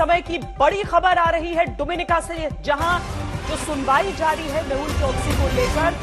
समय की बड़ी खबर आ रही है डोमिनिका से, जहां जो सुनवाई जारी है मेहुल चोकसी को लेकर।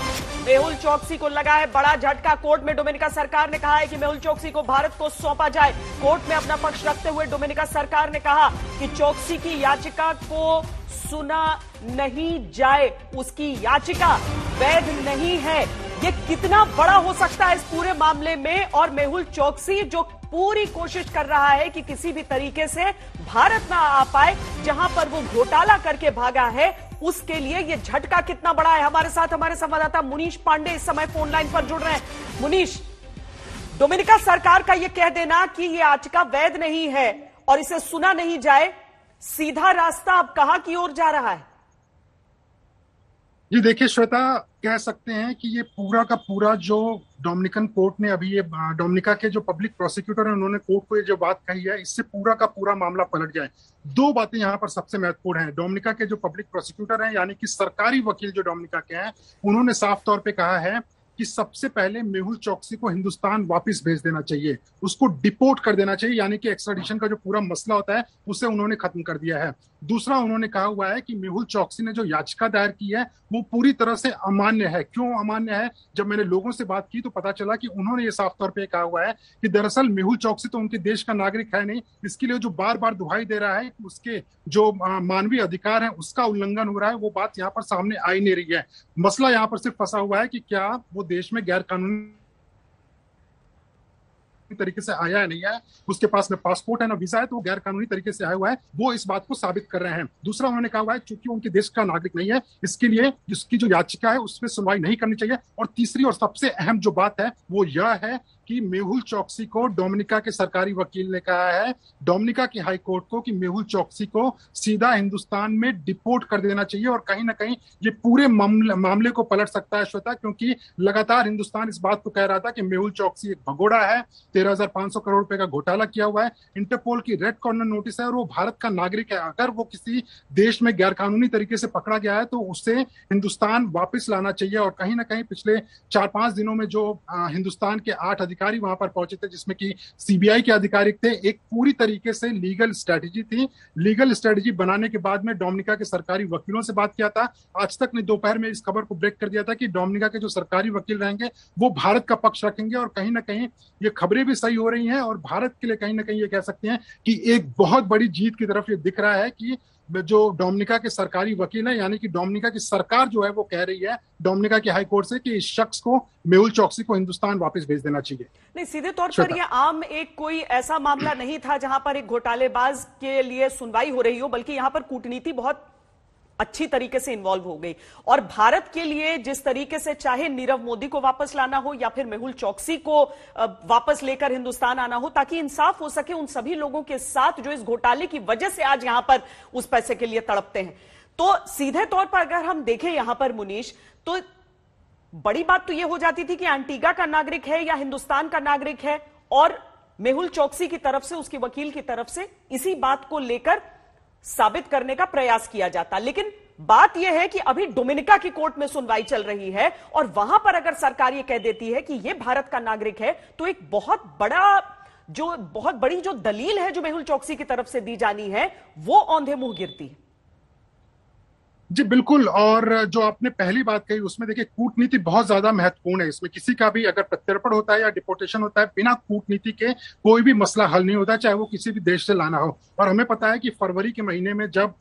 मेहुल चोकसी को लगा है बड़ा झटका। कोर्ट में डोमिनिका सरकार ने कहा है कि मेहुल चोकसी को भारत को सौंपा जाए। कोर्ट में अपना पक्ष रखते हुए डोमिनिका सरकार ने कहा कि चोकसी की याचिका को सुना नहीं जाए, उसकी याचिका वैध नहीं है। ये कितना बड़ा हो सकता है इस पूरे मामले में, और मेहुल चोकसी जो पूरी कोशिश कर रहा है कि किसी भी तरीके से भारत ना आ पाए, जहां पर वो घोटाला करके भागा है, उसके लिए ये झटका कितना बड़ा है। हमारे साथ हमारे संवाददाता मुनीश पांडे इस समय फोन लाइन पर जुड़ रहे हैं। मुनीश, डोमिनिका सरकार का ये कह देना कि ये याचिका वैध नहीं है और इसे सुना नहीं जाए, सीधा रास्ता अब कहां की ओर जा रहा है? जी देखिए श्वेता, कह सकते हैं कि ये पूरा का पूरा जो डोमिनिकन कोर्ट ने अभी ये डोमिनिका के जो पब्लिक प्रोसिक्यूटर है उन्होंने कोर्ट को ये जो बात कही है, इससे पूरा का पूरा मामला पलट जाए। दो बातें यहाँ पर सबसे महत्वपूर्ण हैं। डोमिनिका के जो पब्लिक प्रोसिक्यूटर हैं, यानी कि सरकारी वकील जो डोमिनिका के हैं, उन्होंने साफ तौर पे कहा है कि सबसे पहले मेहुल चोकसी को हिंदुस्तान वापस भेज देना चाहिए, उसको डिपोर्ट कर देना चाहिए, यानी कि एक्स्ट्राडिशन का जो पूरा मसला होता है उसे उन्होंने खत्म कर दिया है। दूसरा, उन्होंने कहा हुआ है कि मेहुल चोकसी ने जो याचिका दायर की है वो पूरी तरह से अमान्य है। क्यों अमान्य है? जब मैंने लोगों से बात की तो पता चला कि उन्होंने ये साफ तौर पे कहा हुआ है कि दरअसल मेहुल चोकसी तो उनके देश का नागरिक है नहीं, इसके लिए जो बार बार दुहाई दे रहा है कि उसके जो मानवीय अधिकार है उसका उल्लंघन हो रहा है, वो बात यहाँ पर सामने आ ही नहीं रही है। मसला यहाँ पर सिर्फ फंसा हुआ है कि क्या वो देश में गैर कानूनी तरीके से आया है नहीं है, उसके पास न पासपोर्ट है न वीजा है, तो वो गैर कानूनी तरीके से आया हुआ है, वो इस बात को साबित कर रहे हैं। दूसरा, उन्होंने कहा हुआ है चूंकि उनके देश का नागरिक नहीं है, इसके लिए उसकी जो याचिका है उस पर सुनवाई नहीं करनी चाहिए। और तीसरी और सबसे अहम जो बात है वो यह है कि मेहुल चोकसी को डोमिनिका के सरकारी वकील ने कहा है, डोमिनिका की हाई कोर्ट को, कि मेहुल चोकसी को सीधा हिंदुस्तान में डिपोर्ट कर देना चाहिए। और कहीं ना कहीं ये पूरे मामले को पलट सकता है श्वेता, क्योंकि लगातार हिंदुस्तान इस बात को कह रहा था कि मेहुल चोकसी एक भगोड़ा है, 13,500 करोड़ रुपए का घोटाला किया हुआ है, इंटरपोल की रेड कॉर्नर नोटिस है और वो भारत का नागरिक है। अगर वो किसी देश में गैरकानूनी तरीके से पकड़ा गया है तो उसे हिंदुस्तान वापस लाना चाहिए। और कहीं ना कहीं पिछले 4-5 दिनों में जो हिंदुस्तान के 8 अधिकारी वहां पर पहुंचे थे, जिसमें कि सीबीआई के अधिकारी थे, एक पूरी तरीके से लीगल स्ट्रेटेजी थी। लीगल स्ट्रेटेजी बनाने के बाद में डोमिनिका के सरकारी वकीलों से बात किया था। आज तक ने दोपहर में इस खबर को ब्रेक कर दिया था कि डोमिनिका के जो सरकारी वकील रहेंगे वो भारत का पक्ष रखेंगे। और कहीं ना कहीं ये खबरें भी सही हो रही हैं और भारत के लिए कहीं ना कहीं ये कह सकते हैं कि एक बहुत बड़ी जीत की तरफ ये दिख रहा है कि जो डोमिनिका के सरकारी वकील है, यानी कि डोमिनिका की सरकार जो है वो कह रही है डोमिनिका की हाई कोर्ट से कि इस शख्स को, मेहुल चोकसी को, हिंदुस्तान वापस भेज देना चाहिए। नहीं, सीधे तौर पर यह आम एक कोई ऐसा मामला नहीं था जहां पर एक घोटालेबाज के लिए सुनवाई हो रही हो, बल्कि यहां पर कूटनीति बहुत अच्छी तरीके से इन्वॉल्व हो गई। और भारत के लिए जिस तरीके से चाहे नीरव मोदी को वापस लाना हो या फिर मेहुल चोकसी को वापस लेकर हिंदुस्तान आना हो, ताकि इंसाफ हो सके उन सभी लोगों के साथ जो इस घोटाले की वजह से आज यहां पर उस पैसे के लिए तड़पते हैं। तो सीधे तौर पर अगर हम देखें यहां पर मुनीश, तो बड़ी बात तो यह हो जाती थी कि एंटीगा का नागरिक है या हिंदुस्तान का नागरिक है, और मेहुल चोकसी की तरफ से, उसके वकील की तरफ से इसी बात को लेकर साबित करने का प्रयास किया जाता। लेकिन बात यह है कि अभी डोमिनिका की कोर्ट में सुनवाई चल रही है और वहां पर अगर सरकार यह कह देती है कि यह भारत का नागरिक है, तो एक बहुत बड़ी जो दलील है जो मेहुल चोकसी की तरफ से दी जानी है, वो औंधे मुंह गिरती है। जी बिल्कुल। और जो आपने पहली बात कही उसमें देखिए कूटनीति बहुत ज्यादा महत्वपूर्ण है। इसमें किसी का भी अगर प्रत्यर्पण होता है या डिपोर्टेशन होता है, बिना कूटनीति के कोई भी मसला हल नहीं होता, चाहे वो किसी भी देश से लाना हो। और हमें पता है कि फरवरी के महीने में जब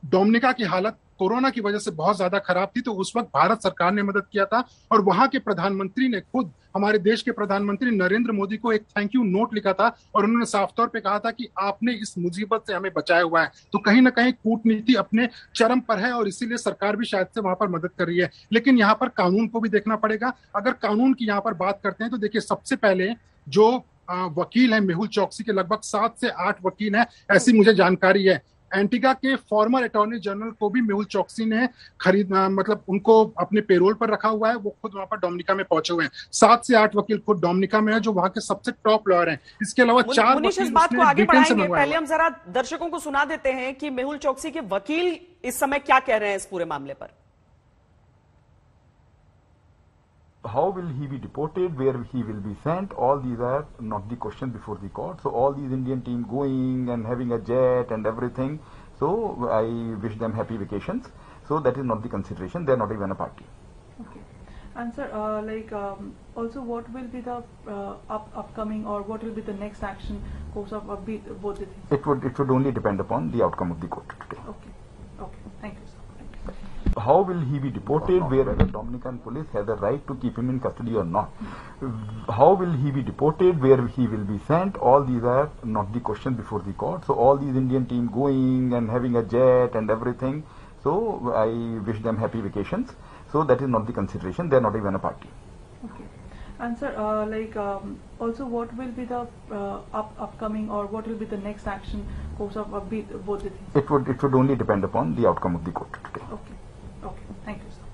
डोमिनिका की हालत कोरोना की वजह से बहुत ज्यादा खराब थी, तो उस वक्त भारत सरकार ने मदद किया था और वहां के प्रधानमंत्री ने खुद, हमारे देश के प्रधानमंत्री नरेंद्र मोदी को एक थैंक यू नोट लिखा था और उन्होंने साफ तौर पे कहा था कि आपने इस मुसीबत से हमें बचाया हुआ है। तो कहीं ना कहीं कूटनीति अपने चरम पर है और इसीलिए सरकार भी शायद से वहां पर मदद कर रही है। लेकिन यहाँ पर कानून को भी देखना पड़ेगा। अगर कानून की यहाँ पर बात करते हैं तो देखिए, सबसे पहले जो वकील है मेहुल चोकसी के, लगभग 7 से 8 वकील हैं, ऐसी मुझे जानकारी है। एंटीगा के फॉर्मर अटॉर्नी जनरल को भी मेहुल चोकसी ने मतलब उनको अपने पेरोल पर रखा हुआ है। वो खुद वहां पर डोमिनिका में पहुंचे हुए हैं। 7 से 8 वकील खुद डोमिनिका में है, जो वहां के सबसे टॉप लॉयर हैं। इसके अलावा 4 वकील इस बात को आगे बढ़ाएंगे, पहले हम जरा दर्शकों को सुना देते हैं कि मेहुल चोकसी के वकील इस समय क्या कह रहे हैं इस पूरे मामले पर। How will he be deported? Where he will be sent? All these are not the question before the court. So all these Indian team going and having a jet and everything. So I wish them happy vacations. So that is not the consideration. They are not even a party. Okay. And sir, also what will be the upcoming, or what will be the next action course of both the things? It would only depend upon the outcome of the court today. Okay. Okay. Thank you, sir. How will he be deported? Wherever Dominican police has a right to keep him in custody or not. How will he be deported? Where he will be sent? All these are not the question before the court. So all these Indian team going and having a jet and everything. So I wish them happy vacations. So that is not the consideration. They are not even a party. Okay. And sir, also what will be the upcoming, or what will be the next action course of both the things? It would only depend upon the outcome of the court today. Okay. Okay. Thank you, sir.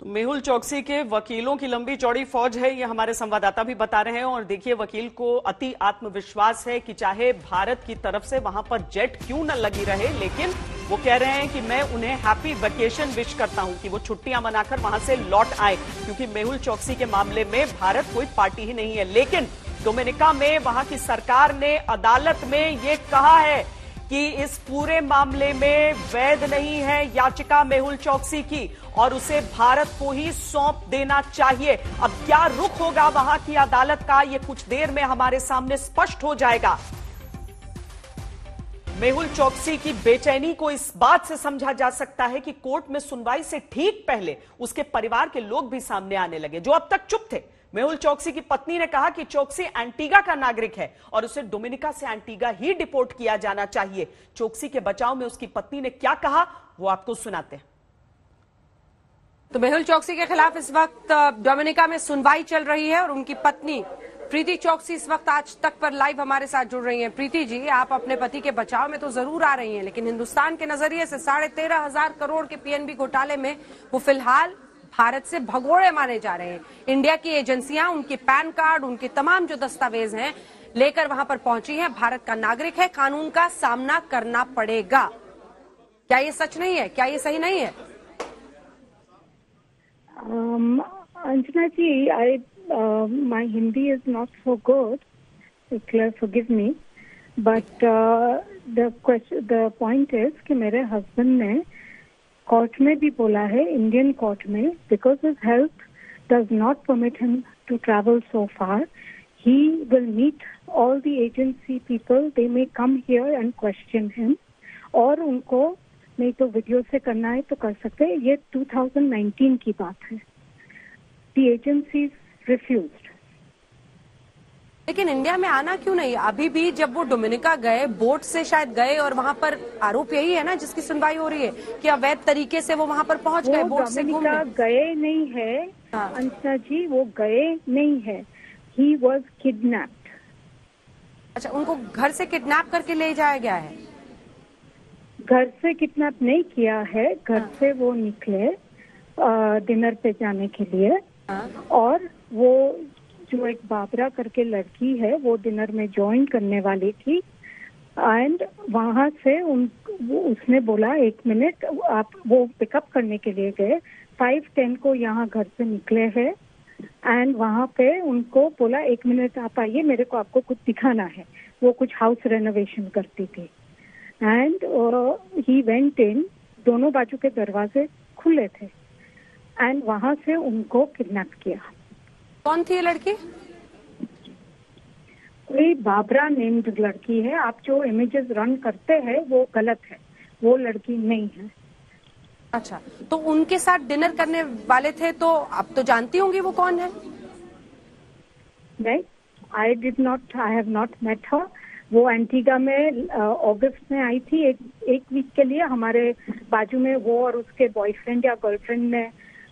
तो मेहुल चौकसी के वकीलों की लंबी चौड़ी फौज है, ये हमारे संवाददाता भी बता रहे हैं। और देखिए, वकील को अति आत्मविश्वास है कि चाहे भारत की तरफ से वहां पर जेट क्यों न लगी रहे, लेकिन वो कह रहे हैं कि मैं उन्हें हैप्पी वेकेशन विश करता हूं कि वो छुट्टियां मनाकर वहां से लौट आए, क्योंकि मेहुल चौकसी के मामले में भारत कोई पार्टी ही नहीं है। लेकिन डोमिनिका में वहां की सरकार ने अदालत में ये कहा है कि इस पूरे मामले में वैध नहीं है याचिका मेहुल चौकसी की और उसे भारत को ही सौंप देना चाहिए। अब क्या रुख होगा वहां की अदालत का, ये कुछ देर में हमारे सामने स्पष्ट हो जाएगा। मेहुल चौकसी की बेचैनी को इस बात से समझा जा सकता है कि कोर्ट में सुनवाई से ठीक पहले उसके परिवार के लोग भी सामने आने लगे, जो अब तक चुप थे। मेहुल चौकसी की पत्नी ने कहा कि चौकसी एंटीगा का नागरिक है और उसे डोमिनिका से एंटीगा ही डिपोर्ट किया जाना चाहिए। चौकसी के बचाव में उसकी पत्नी ने क्या कहा, वो आपको सुनाते हैं। तो मेहुल चौकसी के खिलाफ इस वक्त डोमिनिका में सुनवाई चल रही है और उनकी पत्नी प्रीति चौकसी इस वक्त आज तक पर लाइव हमारे साथ जुड़ रही हैं। प्रीति जी, आप अपने पति के बचाव में तो जरूर आ रही हैं, लेकिन हिंदुस्तान के नजरिए से 13,500 करोड़ के पीएनबी घोटाले में वो फिलहाल भारत से भगोड़े माने जा रहे हैं। इंडिया की एजेंसियां उनके पैन कार्ड, उनके तमाम जो दस्तावेज हैं लेकर वहां पर पहुंची हैं। भारत का नागरिक है, कानून का सामना करना पड़ेगा। क्या ये सच नहीं है? क्या ये सही नहीं है? अंजना जी, my Hindi is not so good. Forgive me, but the point is कि मेरे husband ने कोर्ट में भी बोला है, इंडियन कोर्ट में, because his health does not permit him to travel so far. He will meet all the agency people. They may come here and question him. और उनको नहीं तो वीडियो से करना है तो कर सकते हैं। ये 2019 की बात है। The agencies refused. लेकिन इंडिया में आना क्यों नहीं? अभी भी जब वो डोमिनिका गए, बोट से शायद गए, और वहां पर आरोप यही है ना जिसकी सुनवाई हो रही है कि अवैध तरीके से वो वहां पर पहुंच गए, बोट से घूमने। गए नहीं है अंशना जी, वो गए नहीं है। He was kidnapped. अच्छा, उनको घर से किडनैप करके ले जाया गया है? घर से किडनैप नहीं किया है, घर से वो निकले डिनर पे जाने के लिए, और वो जो एक बाबरा करके लड़की है वो डिनर में ज्वाइन करने वाली थी, एंड वहां से उसने बोला 1 मिनट, आप वो पिकअप करने के लिए गए। 5:10 को यहाँ घर से निकले हैं, एंड वहां पे उनको बोला 1 मिनट आप आइए, मेरे को आपको कुछ दिखाना है। वो कुछ हाउस रेनोवेशन करती थी, एंड ही वेंट इन, दोनों बाजू के दरवाजे खुले थे, एंड वहां से उनको किडनैप किया। कौन थी ये लड़की? कोई बाबरा नेम्ड लड़की है। आप जो इमेजेस रन करते हैं वो गलत है, वो लड़की नहीं है। अच्छा, तो उनके साथ डिनर करने वाले थे, तो आप तो जानती होंगी वो कौन है? नहीं, I have not met her. वो एंटीगा में अगस्त में आई थी, एक वीक के लिए। हमारे बाजू में वो और उसके बॉयफ्रेंड या गर्लफ्रेंड ने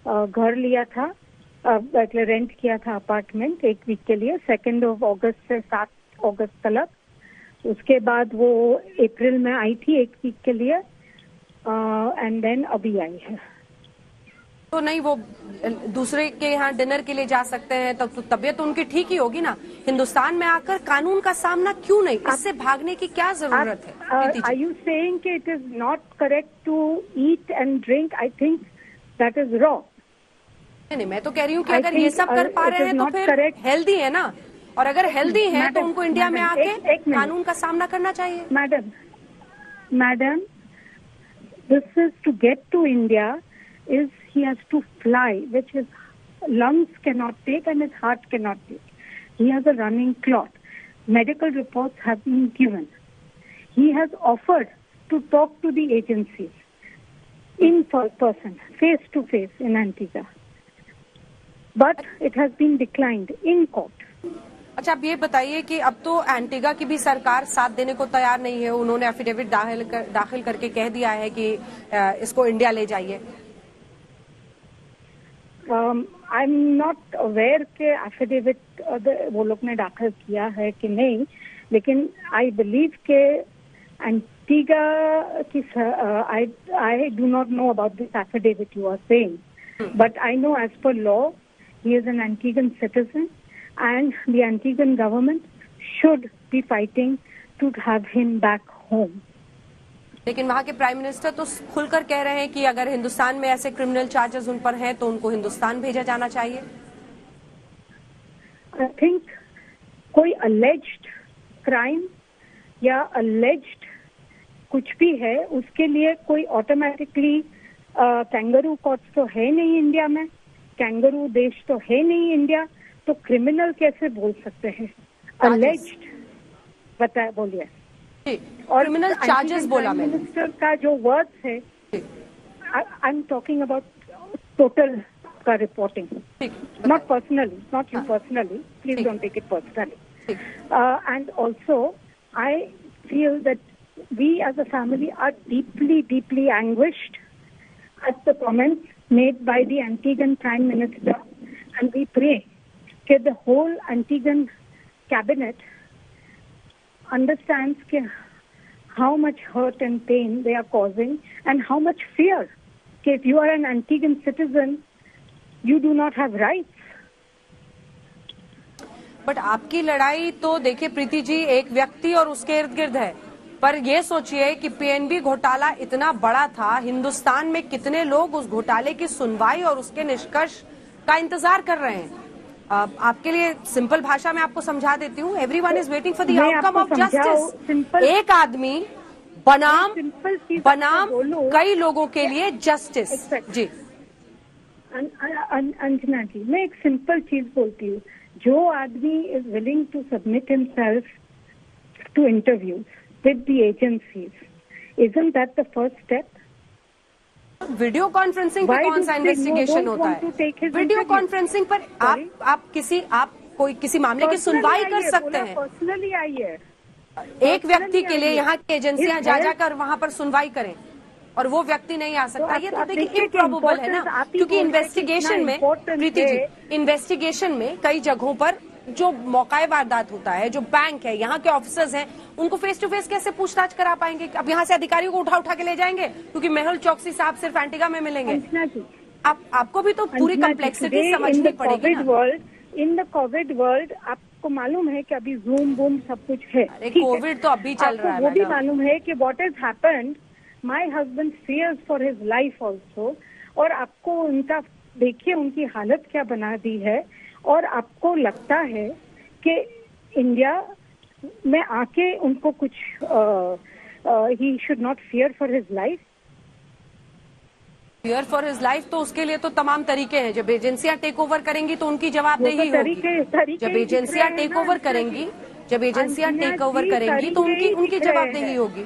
घर लिया था, रेंट किया था अपार्टमेंट 1 वीक के लिए, 2 अगस्त से 7 अगस्त तक। उसके बाद वो अप्रैल में आई थी 1 वीक के लिए, एंड देन अभी आई है। तो नहीं, वो दूसरे के यहाँ डिनर के लिए जा सकते हैं, तब तो तबीयत उनकी ठीक ही होगी ना। हिंदुस्तान में आकर कानून का सामना क्यों नहीं? इससे भागने की क्या जरूरत है? आर यू सेइंग कि it is not correct to eat and drink? I think That is wrong. नहीं, मैं तो कह रही हूँ कि I अगर ये think, सब कर पा it रहे is हैं तो not फिर correct. हेल्दी है ना, और अगर हेल्दी है तो Madam, उनको इंडिया में madam, आके एक minute. कानून का सामना करना चाहिए। Madam, this is to get to India is he has to fly, which his lungs cannot take and his heart cannot take. He has a running clot. Medical reports have been given. He has offered to talk to the agencies in person, face to face in Antigua. But it has been declined in court. अच्छा, आप ये बताइए कि अब तो Antigua की भी सरकार साथ देने को तैयार नहीं है। उन्होंने एफिडेविट दाखिल करके कह दिया है कि इसको इंडिया ले जाइए। आई एम नॉट अवेयर के एफिडेविट वो लोग ने दाखिल किया है कि नहीं, लेकिन आई बिलीव के एंटीगा की I do not know about this affidavit you are saying, but I know as per law he is an Antiguan citizen and the Antiguan government should be fighting to have him back home. लेकिन वहाँ के prime minister तो खुलकर कह रहे हैं कि अगर हिंदुस्तान में ऐसे क्रिमिनल चार्जेस उन पर हैं तो उनको हिंदुस्तान भेजा जाना चाहिए। I think कोई alleged crime या alleged कुछ भी है उसके लिए कोई ऑटोमेटिकली कैंगरू कोर्ट्स तो है नहीं इंडिया में, कैंगरू देश तो है नहीं इंडिया, तो क्रिमिनल कैसे बोल सकते हैं? अलेज्ड बताया, बोलिए। और क्रिमिनल चार्जेस बोला मैंने। मिनिस्टर का जो वर्ड्स है, I am talking about total का reporting, not personally, not you personally, please don't take it personally. And also I feel that we as a family are deeply anguished at the comments made by the Antiguan Prime Minister, and we pray that the whole Antiguan cabinet understands how much hurt and pain they are causing and how much fear. If you are an Antiguan citizen, you do not have rights. But आपकी लड़ाई तो देखिए प्रीति जी एक व्यक्ति और उसके इर्द गिर्द है, पर ये सोचिए कि पीएनबी घोटाला इतना बड़ा था, हिंदुस्तान में कितने लोग उस घोटाले की सुनवाई और उसके निष्कर्ष का इंतजार कर रहे हैं। आपके लिए सिंपल भाषा में आपको समझा देती हूँ। Everyone is waiting for the outcome of justice. एक आदमी बनाम कई लोगों के लिए जस्टिस। जी अंजना जी, मैं एक सिंपल चीज बोलती हूँ, जो आदमी is willing to submit himself to interviews with the agencies, isn't that the first step? Video conferencing पर कौन सा इन्वेस्टिगेशन होता है? वीडियो कॉन्फ्रेंसिंग पर आप किसी मामले की सुनवाई कर सकते हैं। पर्सनली आइए, एक व्यक्ति के लिए यहाँ की एजेंसियां जा जाकर वहाँ पर सुनवाई करें और वो व्यक्ति नहीं आ सकता, ये तो देखिए इम्प्रॉबेबल है ना, क्योंकि इन्वेस्टिगेशन में प्रीति जी, इन्वेस्टिगेशन में कई जगहों पर जो मौकाए वारदात होता है, जो बैंक है, यहाँ के ऑफिसर्स हैं, उनको फेस टू फेस कैसे पूछताछ करा पाएंगे? अब यहाँ से अधिकारियों को उठा के ले जाएंगे क्योंकि मेहुल चौकसी साहब सिर्फ एंटीगा में मिलेंगे। आपको भी तो पूरी कम्प्लेक्सिटी समझनी पड़ेगी ना। इन द कोविड वर्ल्ड आपको मालूम है कि अभी जूम बूम सब कुछ है, कोविड तो अभी चल रहा है, वो भी मालूम है कि what has happened, my husband fears for his life also, और आपको उनका देखिए उनकी हालत क्या बना दी है, और आपको लगता है कि इंडिया में आके उनको कुछ he should not fear for his life. Fear for his life तो उसके लिए तो तमाम तरीके हैं। जब एजेंसियां टेक ओवर करेंगी तो उनकी जवाबदेही होगी। जब एजेंसियां टेक ओवर करेंगी तो उनकी जवाबदेही होगी।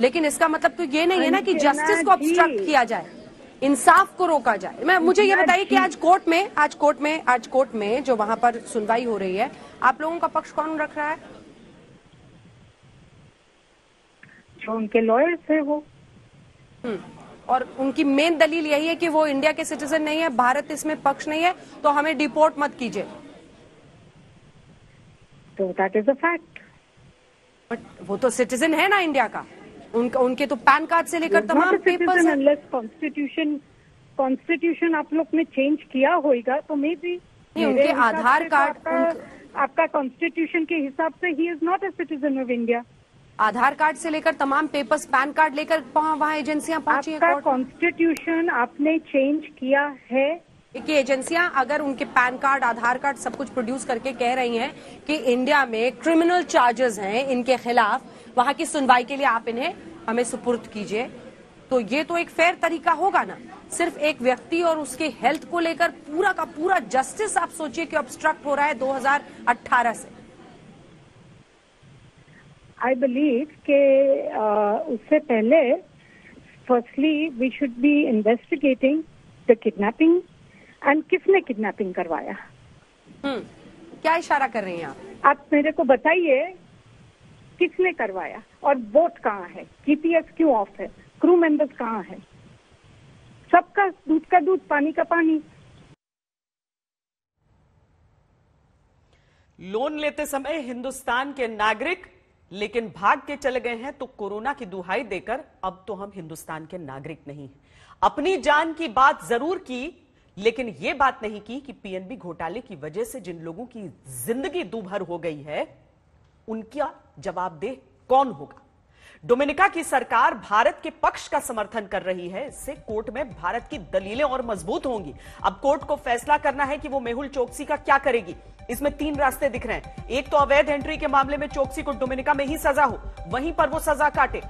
लेकिन इसका मतलब तो ये नहीं है ना कि जस्टिस को ऑब्स्ट्रक्ट किया जाए, इंसाफ को रोका जाए। मुझे ये बताइए कि आज कोर्ट में जो वहां पर सुनवाई हो रही है, आप लोगों का पक्ष कौन रख रहा है? जो उनके लॉयर्स है वो। और उनकी मेन दलील यही है कि वो इंडिया के सिटीजन नहीं है, भारत इसमें पक्ष नहीं है, तो हमें डिपोर्ट मत कीजिए। तो that is a fact. But वो तो सिटीजन है ना इंडिया का, उनके तो पैन कार्ड से लेकर तमाम पेपर्स हैं। कॉन्स्टिट्यूशन आप लोग ने चेंज किया होगा तो मे बी उनके आधार कार्ड, आपका कॉन्स्टिट्यूशन के हिसाब से he is not a citizen of India. Aadhaar card से लेकर तमाम पेपर्स, पैन कार्ड लेकर वहाँ एजेंसियां पहुंची हैं। आपका कॉन्स्टिट्यूशन आपने चेंज किया है कि एजेंसियां अगर उनके पैन कार्ड, आधार कार्ड सब कुछ प्रोड्यूस करके कह रही हैं कि इंडिया में क्रिमिनल चार्जेस हैं इनके खिलाफ, वहां की सुनवाई के लिए आप इन्हें हमें सुपुर्द कीजिए, तो ये तो एक फेयर तरीका होगा ना। सिर्फ एक व्यक्ति और उसके हेल्थ को लेकर पूरा का पूरा जस्टिस आप सोचिए कि ऑब्स्ट्रक्ट हो रहा है 2018 से। आई बिलीव कि उससे पहले firstly we should be investigating the kidnapping and किसने किडनैपिंग करवाया। क्या इशारा कर रही हैं आप मेरे को बताइए किसने करवाया और बोट कहाँ है, जीपीएस क्यों ऑफ है, क्रू मेंबर्स कहाँ है, सबका दूध का दूध पानी का पानी। लोन लेते समय हिंदुस्तान के नागरिक लेकिन भाग के चले गए हैं तो कोरोना की दुहाई देकर अब तो हम हिंदुस्तान के नागरिक नहीं। अपनी जान की बात जरूर की लेकिन यह बात नहीं की कि पीएनबी घोटाले की वजह से जिन लोगों की जिंदगी दूभर हो गई है उनका जवाबदेह कौन होगा। डोमिनिका की सरकार भारत के पक्ष का समर्थन कर रही है, इससे कोर्ट में भारत की दलीलें और मजबूत होंगी। अब कोर्ट को फैसला करना है कि वो मेहुल चोकसी का क्या करेगी। इसमें 3 रास्ते दिख रहे हैं। एक तो अवैध एंट्री के मामले में चोकसी को डोमिनिका में ही सजा हो, वहीं पर वो सजा काटे।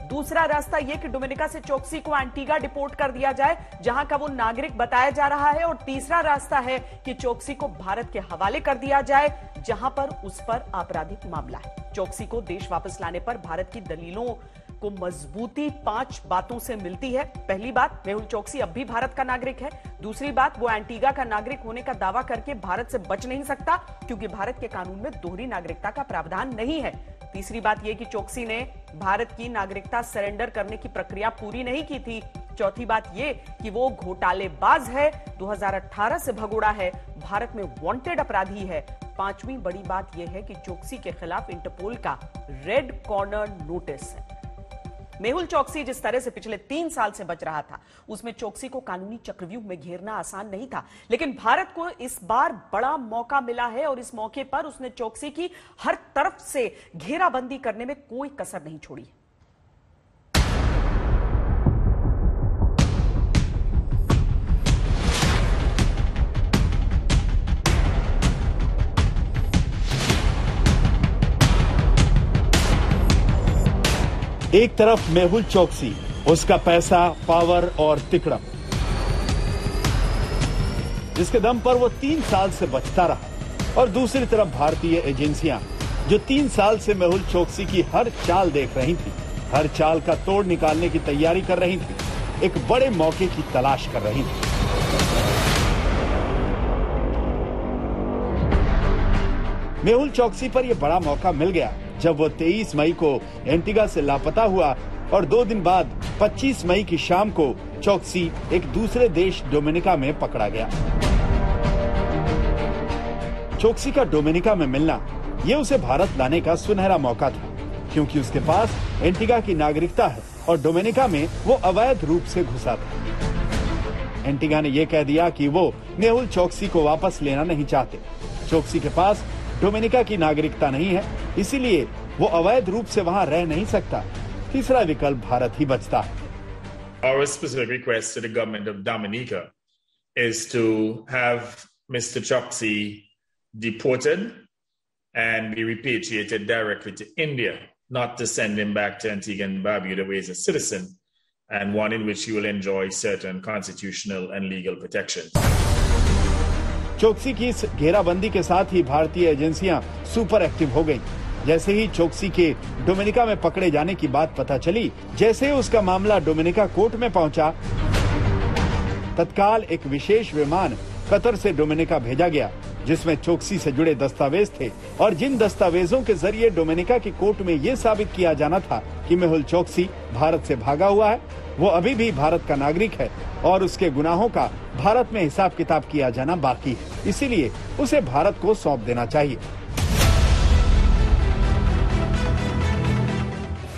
दूसरा रास्ता यह कि डोमिनिका से चोकसी को एंटीगा डिपोर्ट कर दिया जाए जहां का वो नागरिक बताया जा रहा है, और तीसरा रास्ता है कि चोकसी को भारत के हवाले कर दिया जाए जहां पर उस पर आपराधिक मामला है। चोकसी को देश वापस लाने पर भारत की दलीलों को मजबूती 5 बातों से मिलती है। पहली बात, मेहुल चोकसी अब भी भारत का नागरिक है। दूसरी बात, वो एंटीगा का नागरिक होने का दावा करके भारत से बच नहीं सकता क्योंकि भारत के कानून में दोहरी नागरिकता का प्रावधान नहीं है। तीसरी बात यह कि चोकसी ने भारत की नागरिकता सरेंडर करने की प्रक्रिया पूरी नहीं की थी। चौथी बात यह कि वो घोटालेबाज है, 2018 से भगोड़ा है, भारत में वांटेड अपराधी है। पांचवी बड़ी बात यह है कि चोकसी के खिलाफ इंटरपोल का रेड कॉर्नर नोटिस है। मेहुल चोकसी जिस तरह से पिछले 3 साल से बच रहा था उसमें चोकसी को कानूनी चक्रव्यूह में घेरना आसान नहीं था, लेकिन भारत को इस बार बड़ा मौका मिला है और इस मौके पर उसने चोकसी की हर तरफ से घेराबंदी करने में कोई कसर नहीं छोड़ी। एक तरफ मेहुल चोकसी, उसका पैसा, पावर और तिकड़म, जिसके दम पर वो 3 साल से बचता रहा, और दूसरी तरफ भारतीय एजेंसियां जो 3 साल से मेहुल चोकसी की हर चाल देख रही थी, हर चाल का तोड़ निकालने की तैयारी कर रही थी, एक बड़े मौके की तलाश कर रही थी। मेहुल चोकसी पर यह बड़ा मौका मिल गया जब वो 23 मई को एंटीगा से लापता हुआ और 2 दिन बाद 25 मई की शाम को चोकसी एक दूसरे देश डोमिनिका में पकड़ा गया। चोकसी का डोमिनिका में मिलना ये उसे भारत लाने का सुनहरा मौका था, क्योंकि उसके पास एंटीगा की नागरिकता है और डोमिनिका में वो अवैध रूप से घुसा था। एंटीगा ने यह कह दिया कि वो मेहुल चोकसी को वापस लेना नहीं चाहते। चोकसी के पास डोमिनिका की नागरिकता नहीं है, इसीलिए वो अवैध रूप से वहां रह नहीं सकता। तीसरा विकल्प भारत ही बचता है। Our specific request to the government of Dominica is to have Mr. Chokshi deported and be repatriated directly to India, not to send him back to Antigua and Barbuda where he's a citizen, and one in which he will enjoy certain constitutional and legal protections. Choksi की इस घेराबंदी के साथ ही भारतीय एजेंसियां super active हो गईं। जैसे ही चोकसी के डोमिनिका में पकड़े जाने की बात पता चली, जैसे ही उसका मामला डोमिनिका कोर्ट में पहुंचा, तत्काल एक विशेष विमान कतर से डोमिनिका भेजा गया जिसमें चोकसी से जुड़े दस्तावेज थे, और जिन दस्तावेजों के जरिए डोमिनिका की कोर्ट में ये साबित किया जाना था कि मेहुल चोकसी भारत से भागा हुआ है, वो अभी भी भारत का नागरिक है और उसके गुनाहों का भारत में हिसाब किताब किया जाना बाकी है, इसीलिए उसे भारत को सौंप देना चाहिए।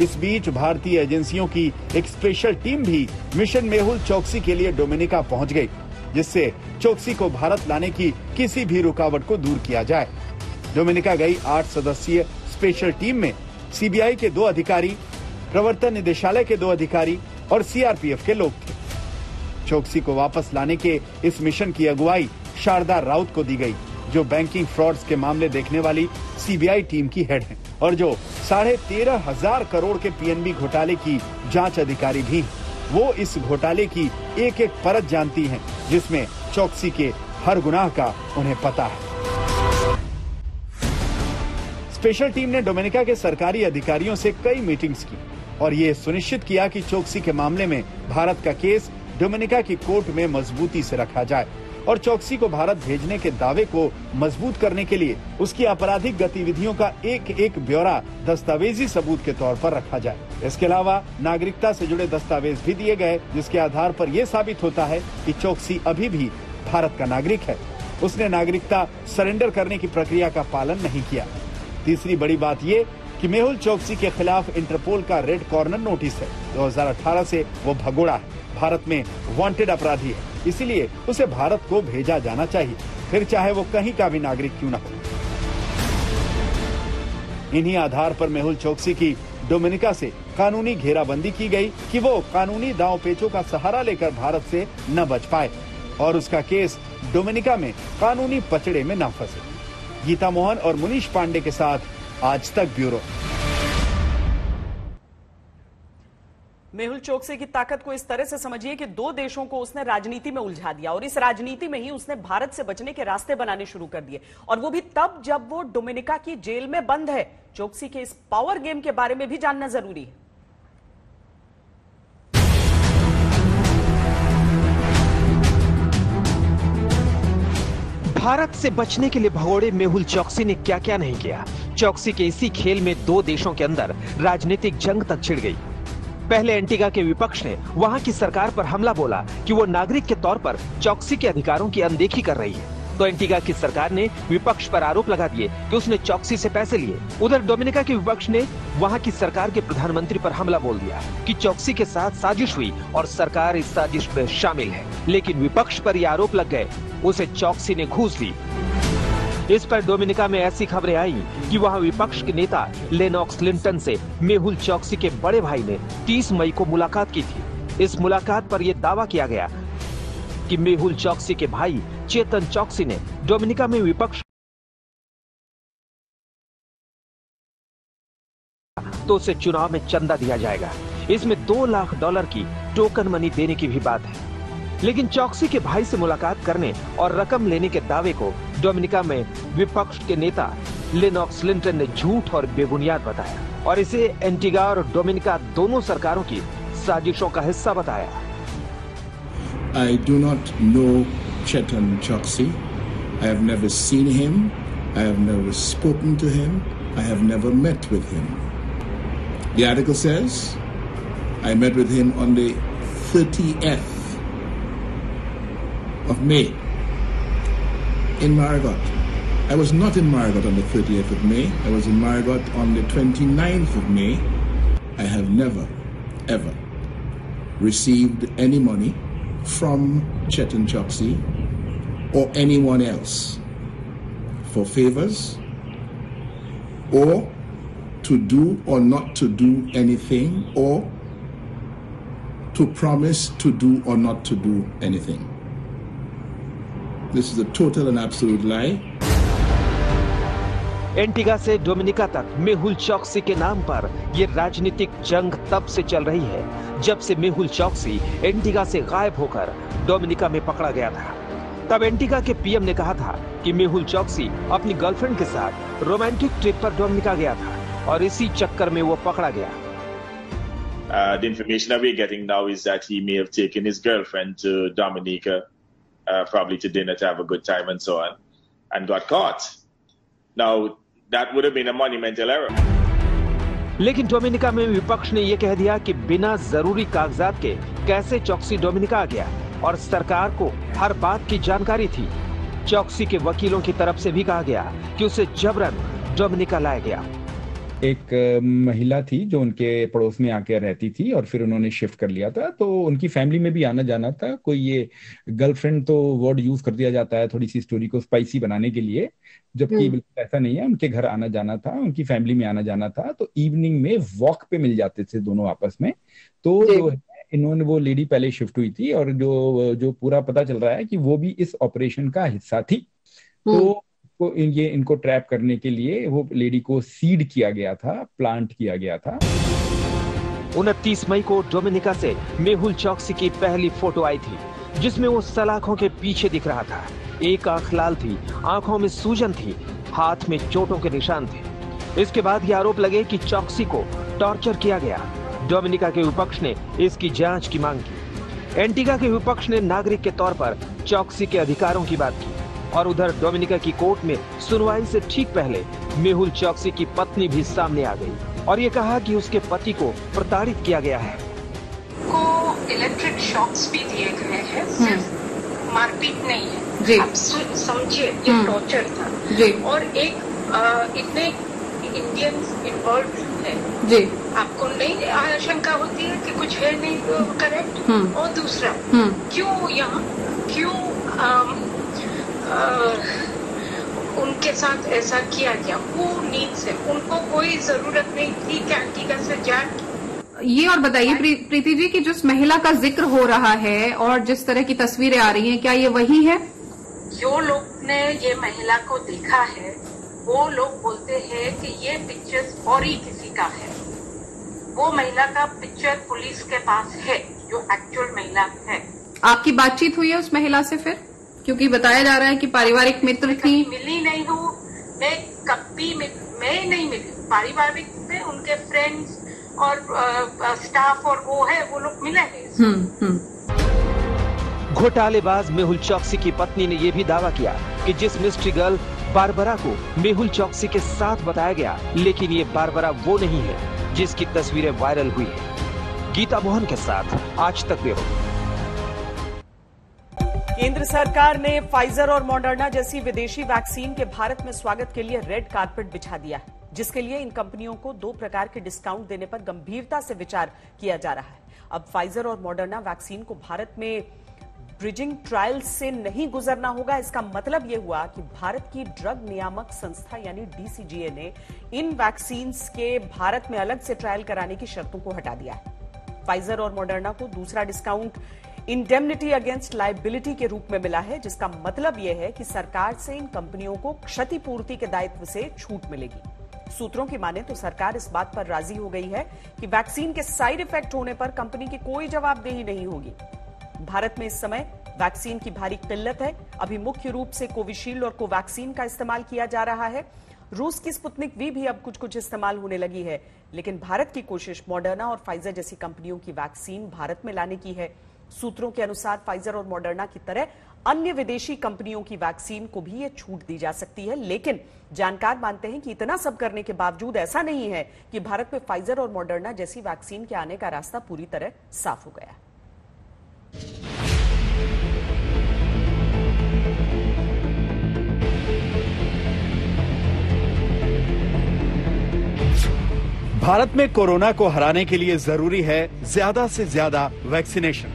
इस बीच भारतीय एजेंसियों की एक स्पेशल टीम भी मिशन मेहुल चोकसी के लिए डोमिनिका पहुंच गई, जिससे चोकसी को भारत लाने की किसी भी रुकावट को दूर किया जाए। डोमिनिका गई 8 सदस्यीय स्पेशल टीम में सीबीआई के 2 अधिकारी, प्रवर्तन निदेशालय के 2 अधिकारी और सीआरपीएफ के लोग थे। चोकसी को वापस लाने के इस मिशन की अगुवाई शारदा राउत को दी गई, जो बैंकिंग फ्रॉड्स के मामले देखने वाली सीबीआई टीम की हेड हैं और जो 13,500 करोड़ के पीएनबी घोटाले की जांच अधिकारी भी हैं। वो इस घोटाले की एक एक परत जानती हैं, जिसमें चोकसी के हर गुनाह का उन्हें पता है। स्पेशल टीम ने डोमिनिका के सरकारी अधिकारियों से कई मीटिंग्स की और ये सुनिश्चित किया कि चोकसी के मामले में भारत का केस डोमिनिका की कोर्ट में मजबूती से रखा जाए और चोकसी को भारत भेजने के दावे को मजबूत करने के लिए उसकी आपराधिक गतिविधियों का एक एक ब्यौरा दस्तावेजी सबूत के तौर पर रखा जाए। इसके अलावा नागरिकता से जुड़े दस्तावेज भी दिए गए, जिसके आधार पर यह साबित होता है कि चोकसी अभी भी भारत का नागरिक है। उसने नागरिकता सरेंडर करने की प्रक्रिया का पालन नहीं किया। तीसरी बड़ी बात ये कि मेहुल चोकसी के खिलाफ इंटरपोल का रेड कॉर्नर नोटिस है। 2018 से वो भगोड़ा है, भारत में वांटेड अपराधी है, इसीलिए उसे भारत को भेजा जाना चाहिए, फिर चाहे वो कहीं का भी नागरिक क्यों न हो। इन्हीं आधार पर मेहुल चोकसी की डोमिनिका से कानूनी घेराबंदी की गई कि वो कानूनी दांव पेचों का सहारा लेकर भारत से न बच पाए और उसका केस डोमिनिका में कानूनी पचड़े में न फंसे। गीता मोहन और मुनीश पांडे के साथ आज तक ब्यूरो। मेहुल चोकसी की ताकत को इस तरह से समझिए कि 2 देशों को उसने राजनीति में उलझा दिया और इस राजनीति में ही उसने भारत से बचने के रास्ते बनाने शुरू कर दिए, और वो भी तब जब वो डोमिनिका की जेल में बंद है। चोकसी के इस पावर गेम के बारे में भी जानना जरूरी है। भारत से बचने के लिए भगोड़े मेहुल चोकसी ने क्या क्या नहीं किया। चोकसी के इसी खेल में 2 देशों के अंदर राजनीतिक जंग तक छिड़ गई। पहले एंटीगा के विपक्ष ने वहां की सरकार पर हमला बोला कि वो नागरिक के तौर पर चोकसी के अधिकारों की अनदेखी कर रही है, तो एंटीगा की सरकार ने विपक्ष पर आरोप लगा दिए कि उसने चोकसी से पैसे लिए। उधर डोमिनिका के विपक्ष ने वहां की सरकार के प्रधानमंत्री पर हमला बोल दिया कि चोकसी के साथ साजिश हुई और सरकार इस साजिश में शामिल है, लेकिन विपक्ष पर यह आरोप लग गए उसे चोकसी ने घूस ली। इस पर डोमिनिका में ऐसी खबरें आई कि वहां विपक्ष के नेता लेनॉक्स लिंटन से मेहुल चोकसी के बड़े भाई ने 30 मई को मुलाकात की थी। इस मुलाकात पर यह दावा किया गया कि मेहुल चोकसी के भाई चेतन चोकसी ने डोमिनिका में विपक्ष तो उसे चुनाव में चंदा दिया जाएगा। इसमें $2 लाख की टोकन मनी देने की भी बात है, लेकिन चोकसी के भाई से मुलाकात करने और रकम लेने के दावे को डोमिनिका में विपक्ष के नेता लेनॉक्स लिंटन ने झूठ और बेबुनियाद बताया और इसे एंटीगा और डोमिनिका दोनों सरकारों की साजिशों का हिस्सा बताया। I do not know Chetan Chokshi. I have never seen him. I have never spoken to him. I have never met with him. The article says I met with him on the 30th of May in Marigot. I was not in Marigot on the 30th of May. I was in Marigot on the 29th of May. I have never, ever received any money from Chetan Chokshi or anyone else for favors or to do or not to do anything or to promise to do or not to do anything. This is a total and absolute lie. Antigua से Dominica तक मेहुल चोकसी के नाम पर यह राजनीतिक जंग तब से चल रही है जब से मेहुल चोकसी एंटीगा से गायब होकर डोमिनिका में पकड़ा गया था। तब एंटीगा के पीएम ने कहा था कि मेहुल चोकसी अपनी गर्लफ्रेंड के साथ रोमांटिक ट्रिप पर डोमिनिका गया था और इसी चक्कर में वो पकड़ा गया। The information that we're getting now is that he may have taken his girlfriend to Dominica, probably to dinner to have a good time and so on, and got caught. Now, that would have been a monumental error. लेकिन Dominica में विपक्ष ने यह कह दिया कि बिना जरूरी कागजात के कैसे चोकसी डोमिनिका आ गया और सरकार को हर बात की जानकारी थी। चोकसी के वकीलों की तरफ से भी कहा गया कि उसे जबरन डोमिनिका लाया गया। एक महिला थी जो उनके पड़ोस में आके रहती थी और फिर उन्होंने शिफ्ट कर लिया था, तो उनकी फैमिली में भी आना जाना था। कोई ये गर्लफ्रेंड तो वर्ड यूज कर दिया जाता है थोड़ी सी स्टोरी को स्पाइसी बनाने के लिए, जबकि बिल्कुल ऐसा नहीं है। उनके घर आना जाना था, उनकी फैमिली में आना जाना था, तो इवनिंग में वॉक पे मिल जाते थे दोनों आपस में। तो जो है इन्होंने, वो लेडी पहले शिफ्ट हुई थी और जो पूरा पता चल रहा है कि वो भी इस ऑपरेशन का हिस्सा थी। तो इनको ट्रैप करने के लिए वो लेडी को सीड किया गया था, प्लांट किया गया था। 29 मई को डोमिनिका से मेहुल चौकसी की पहली फोटो आई थी, जिसमें वो सलाखों के पीछे दिख रहा था। एक आंख लाल थी, आंखों में सूजन थी, हाथ में चोटों के निशान थे। इसके बाद ये आरोप लगे कि चौकसी को टॉर्चर किया गया। डोमिनिका के विपक्ष ने इसकी जांच की मांग की। एंटीगा के विपक्ष ने नागरिक के तौर पर चौकसी के अधिकारों की बात की, और उधर डोमिनिका की कोर्ट में सुनवाई से ठीक पहले मेहुल चौकसी की पत्नी भी सामने आ गई और ये कहा कि उसके पति को प्रताड़ित किया गया है। को इलेक्ट्रिक शॉक्स भी दिए गए हैं, सिर्फ मारपीट नहीं है जी। आप समझिए ये टॉर्चर था जी। और एक इतने इंडियंस इन्वॉल्व है जी, आपको नहीं आशंका होती है कि कुछ है नहीं करेक्ट? और दूसरा क्यों यहाँ उनके साथ ऐसा किया गया? वो नीड से उनको कोई जरूरत नहीं थी कि एंटीगा से जाए। ये और बताइए प्रीति जी कि जिस महिला का जिक्र हो रहा है और जिस तरह की तस्वीरें आ रही हैं, क्या ये वही है? जो लोग ने ये महिला को देखा है वो लोग बोलते हैं कि ये पिक्चर और ही किसी का है। वो महिला का पिक्चर पुलिस के पास है जो एक्चुअल महिला है। आपकी बातचीत हुई है उस महिला से फिर? क्योंकि बताया जा रहा है कि पारिवारिक मित्र थी। मिली नहीं हूँ मैं, कभी मैं नहीं मिली। पारिवारिक में उनके फ्रेंड्स और स्टाफ और वो है, वो लोग मिले हैं। घोटालेबाज मेहुल चौकसी की पत्नी ने यह भी दावा किया कि जिस मिस्ट्री गर्ल बारबरा को मेहुल चौकसी के साथ बताया गया, लेकिन ये बारबरा वो नहीं है जिसकी तस्वीरें वायरल हुई है। गीता मोहन के साथ आज तक ब्यूरो। केंद्र सरकार ने फाइजर और मॉडर्ना जैसी विदेशी वैक्सीन के भारत में स्वागत के लिए रेड कारपेट बिछा दिया है, जिसके लिए इन कंपनियों को 2 प्रकार के डिस्काउंट देने पर गंभीरता से विचार किया जा रहा है। अब फाइजर और मॉडर्ना वैक्सीन को भारत में ब्रिजिंग ट्रायल से नहीं गुजरना होगा। इसका मतलब यह हुआ कि भारत की ड्रग नियामक संस्था यानी डीसीजीए ने इन वैक्सीन के भारत में अलग से ट्रायल कराने की शर्तों को हटा दिया है। फाइजर और मॉडर्ना को दूसरा डिस्काउंट इंडेमनिटी अगेंस्ट लायबिलिटी के रूप में मिला है, जिसका मतलब यह है कि सरकार से इन कंपनियों को क्षतिपूर्ति के दायित्व से छूट मिलेगी। सूत्रों की माने तो सरकार इस बात पर राजी हो गई है कि वैक्सीन के साइड इफेक्ट होने पर कंपनी की कोई जवाबदेही नहीं होगी। भारत में इस समय वैक्सीन की भारी किल्लत है। अभी मुख्य रूप से कोविशील्ड और कोवैक्सीन का इस्तेमाल किया जा रहा है। रूस की स्पुतनिक वी भी अब कुछ इस्तेमाल होने लगी है, लेकिन भारत की कोशिश मॉडर्ना और फाइजर जैसी कंपनियों की वैक्सीन भारत में लाने की है। सूत्रों के अनुसार फाइजर और मॉडर्ना की तरह अन्य विदेशी कंपनियों की वैक्सीन को भी ये छूट दी जा सकती है, लेकिन जानकार मानते हैं कि इतना सब करने के बावजूद ऐसा नहीं है कि भारत में फाइजर और मॉडर्ना जैसी वैक्सीन के आने का रास्ता पूरी तरह साफ हो गया। भारत में कोरोना को हराने के लिए जरूरी है ज्यादा से ज्यादा वैक्सीनेशन,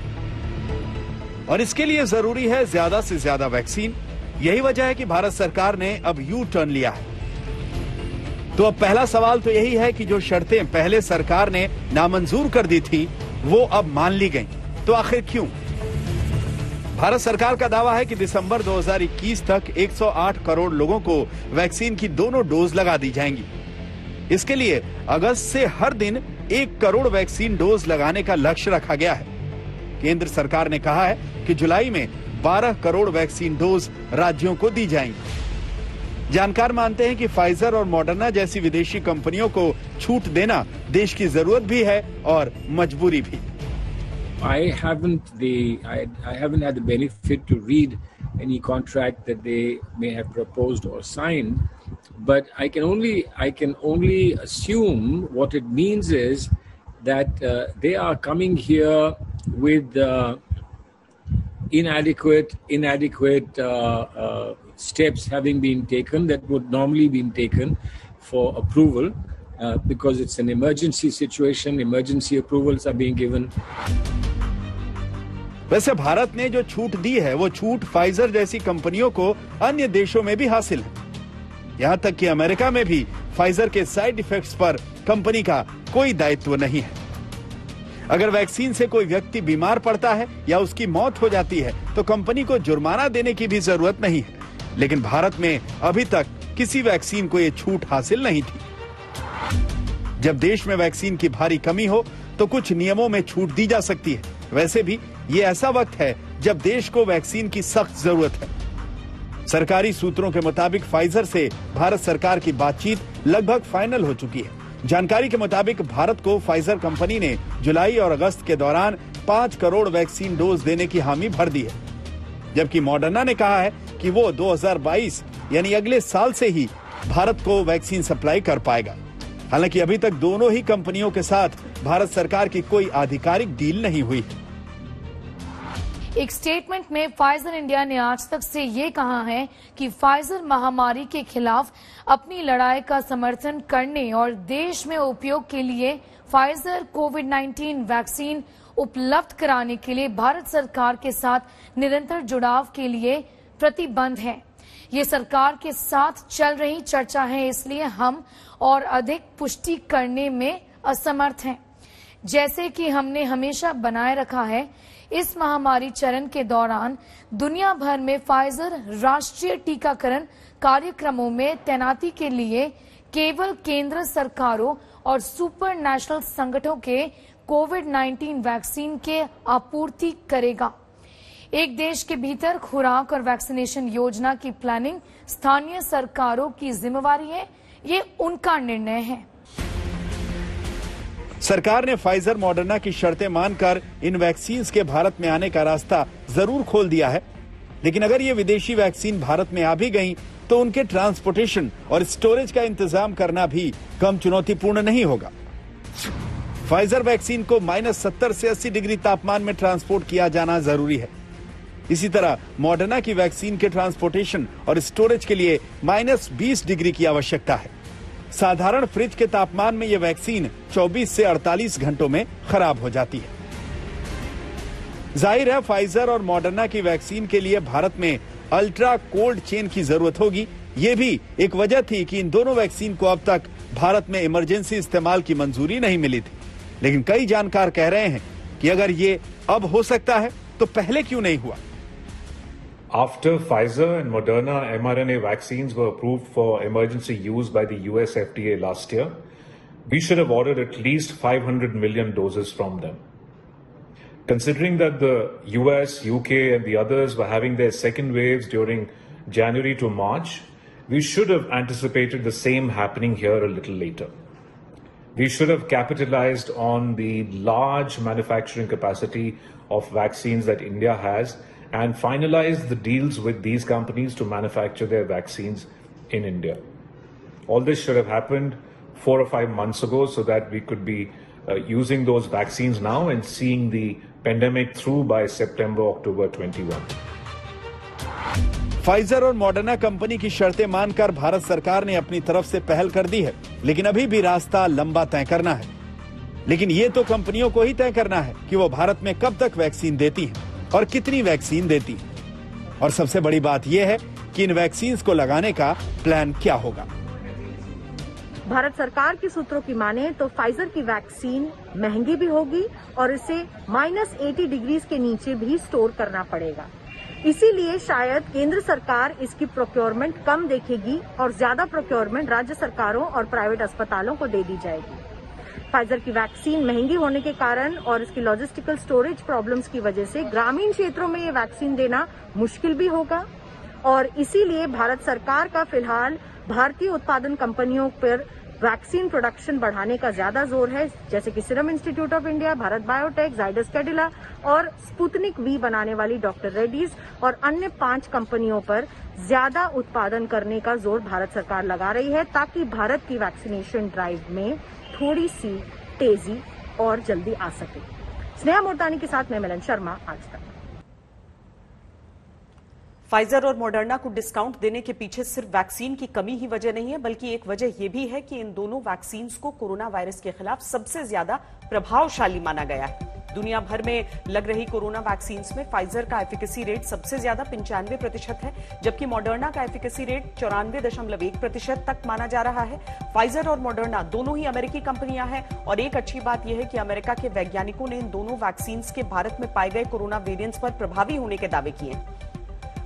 और इसके लिए जरूरी है ज्यादा से ज्यादा वैक्सीन। यही वजह है कि भारत सरकार ने अब यू टर्न लिया है। तो अब पहला सवाल तो यही है कि जो शर्तें पहले सरकार ने नामंजूर कर दी थी वो अब मान ली गई, तो आखिर क्यों? भारत सरकार का दावा है कि दिसंबर 2021 तक 108 करोड़ लोगों को वैक्सीन की दोनों डोज लगा दी जाएंगी। इसके लिए अगस्त से हर दिन 1 करोड़ वैक्सीन डोज लगाने का लक्ष्य रखा गया है। केंद्र सरकार ने कहा है कि जुलाई में 12 करोड़ वैक्सीन डोज राज्यों को दी जाएंगी। जानकार मानते हैं कि फाइजर और मॉडर्ना जैसी विदेशी कंपनियों को छूट देना देश की जरूरत भी है और मजबूरी भी। I haven't had the benefit to read any contract that they may have proposed or signed, but I can only assume what it means is that they are coming here with inadequate steps having been taken that would normally been taken for approval, because it's an emergency situation. Emergency approvals are being given. वैसे भारत ने जो छूट दी है वो छूट Pfizer जैसी कंपनियों को अन्य देशों में भी हासिल है। यहां तक कि अमेरिका में भी फाइजर के साइड इफेक्ट्स पर कंपनी का कोई दायित्व नहीं है। अगर वैक्सीन से कोई व्यक्ति बीमार पड़ता है या उसकी मौत हो जाती है तो कंपनी को जुर्माना देने की भी जरूरत नहीं है। लेकिन भारत में अभी तक किसी वैक्सीन को ये छूट हासिल नहीं थी। जब देश में वैक्सीन की भारी कमी हो तो कुछ नियमों में छूट दी जा सकती है। वैसे भी ये ऐसा वक्त है जब देश को वैक्सीन की सख्त जरूरत है। सरकारी सूत्रों के मुताबिक फाइजर से भारत सरकार की बातचीत लगभग फाइनल हो चुकी है। जानकारी के मुताबिक भारत को फाइजर कंपनी ने जुलाई और अगस्त के दौरान 5 करोड़ वैक्सीन डोज देने की हामी भर दी है, जबकि मॉडर्ना ने कहा है कि वो 2022 यानी अगले साल से ही भारत को वैक्सीन सप्लाई कर पाएगा। हालांकि अभी तक दोनों ही कंपनियों के साथ भारत सरकार की कोई आधिकारिक डील नहीं हुई। एक स्टेटमेंट में फाइजर इंडिया ने आज तक से ये कहा है कि फाइजर महामारी के खिलाफ अपनी लड़ाई का समर्थन करने और देश में उपयोग के लिए फाइजर कोविड-19 वैक्सीन उपलब्ध कराने के लिए भारत सरकार के साथ निरंतर जुड़ाव के लिए प्रतिबद्ध है। ये सरकार के साथ चल रही चर्चा है, इसलिए हम और अधिक पुष्टि करने में असमर्थ हैं। जैसे कि हमने हमेशा बनाए रखा है, इस महामारी चरण के दौरान दुनिया भर में फाइजर राष्ट्रीय टीकाकरण कार्यक्रमों में तैनाती के लिए केवल केंद्र सरकारों और सुपर नेशनल संगठनों के कोविड-19 वैक्सीन के आपूर्ति करेगा। एक देश के भीतर खुराक और वैक्सीनेशन योजना की प्लानिंग स्थानीय सरकारों की जिम्मेवारी है, ये उनका निर्णय है। सरकार ने फाइजर मॉडर्ना की शर्तें मानकर इन वैक्सीन्स के भारत में आने का रास्ता जरूर खोल दिया है, लेकिन अगर ये विदेशी वैक्सीन भारत में आ भी गई तो उनके ट्रांसपोर्टेशन और स्टोरेज का इंतजाम करना भी कम चुनौतीपूर्ण नहीं होगा। फाइजर वैक्सीन को -70 से 80 डिग्री तापमान में ट्रांसपोर्ट किया जाना जरूरी है। इसी तरह मॉडर्ना की वैक्सीन के ट्रांसपोर्टेशन और स्टोरेज के लिए -20 डिग्री की आवश्यकता है। साधारण फ्रिज के तापमान में यह वैक्सीन 24 से 48 घंटों में खराब हो जाती है। जाहिर है फाइजर और मॉडर्ना की वैक्सीन के लिए भारत में अल्ट्रा कोल्ड चेन की जरूरत होगी। ये भी एक वजह थी कि इन दोनों वैक्सीन को अब तक भारत में इमरजेंसी इस्तेमाल की मंजूरी नहीं मिली थी। लेकिन कई जानकार कह रहे हैं कि अगर ये अब हो सकता है तो पहले क्यों नहीं हुआ। After Pfizer and Moderna mRNA vaccines were approved for emergency use by the US FDA last year, we should have ordered at least 500 million doses from them. Considering that the US, UK and the others were having their second waves during January to March, we should have anticipated the same happening here a little later. We should have capitalized on the large manufacturing capacity of vaccines that India has and finalized the deals with these companies to manufacture their vaccines in India. All this should have happened 4 or 5 months ago so that we could be using those vaccines now and seeing the pandemic through by September, October 21. Pfizer और Moderna company की शर्तें मानकर भारत सरकार ने अपनी तरफ से पहल कर दी है, लेकिन अभी भी रास्ता लंबा तय करना है। लेकिन ये तो कंपनियों को ही तय करना है कि वो भारत में कब तक वैक्सीन देती हैं और कितनी वैक्सीन देती हैं। और सबसे बड़ी बात यह है कि इन वैक्सीन्स को लगाने का प्लान क्या होगा। भारत सरकार के सूत्रों की माने तो फाइजर की वैक्सीन महंगी भी होगी और इसे -80 डिग्री के नीचे भी स्टोर करना पड़ेगा। इसीलिए शायद केंद्र सरकार इसकी प्रोक्योरमेंट कम देखेगी और ज्यादा प्रोक्योरमेंट राज्य सरकारों और प्राइवेट अस्पतालों को दे दी जाएगी। फाइजर की वैक्सीन महंगी होने के कारण और इसकी लॉजिस्टिकल स्टोरेज प्रॉब्लम्स की वजह से ग्रामीण क्षेत्रों में ये वैक्सीन देना मुश्किल भी होगा और इसीलिए भारत सरकार का फिलहाल भारतीय उत्पादन कंपनियों पर वैक्सीन प्रोडक्शन बढ़ाने का ज्यादा जोर है, जैसे कि serum institute of India, Bharat biotech, Zydus Cadila और स्पुतनिक वी बनाने वाली डॉक्टर रेड्डीज और अन्य 5 कंपनियों पर ज्यादा उत्पादन करने का जोर भारत सरकार लगा रही है ताकि भारत की वैक्सीनेशन ड्राइव में थोड़ी सी तेजी और जल्दी आ सके। स्नेहा मोरतानी के साथ मैं मिलन शर्मा, आज तक। फाइजर और मॉडर्ना को डिस्काउंट देने के पीछे सिर्फ वैक्सीन की कमी ही वजह नहीं है, बल्कि एक वजह यह भी है कि इन दोनों वैक्सीन को कोरोना वायरस के खिलाफ सबसे ज्यादा प्रभावशाली माना गया है। दुनिया भर में लग रही कोरोना वैक्सीन में फाइजर का एफिकेसी रेट सबसे ज्यादा 95% है, जबकि मॉडर्ना का एफिकेसी रेट 94.1% तक माना जा रहा है। फाइजर और मॉडर्ना दोनों ही अमेरिकी कंपनियां हैं और एक अच्छी बात यह है कि अमेरिका के वैज्ञानिकों ने इन दोनों वैक्सीन के भारत में पाए गए कोरोना वेरिएंट्स पर प्रभावी होने के दावे किए हैं।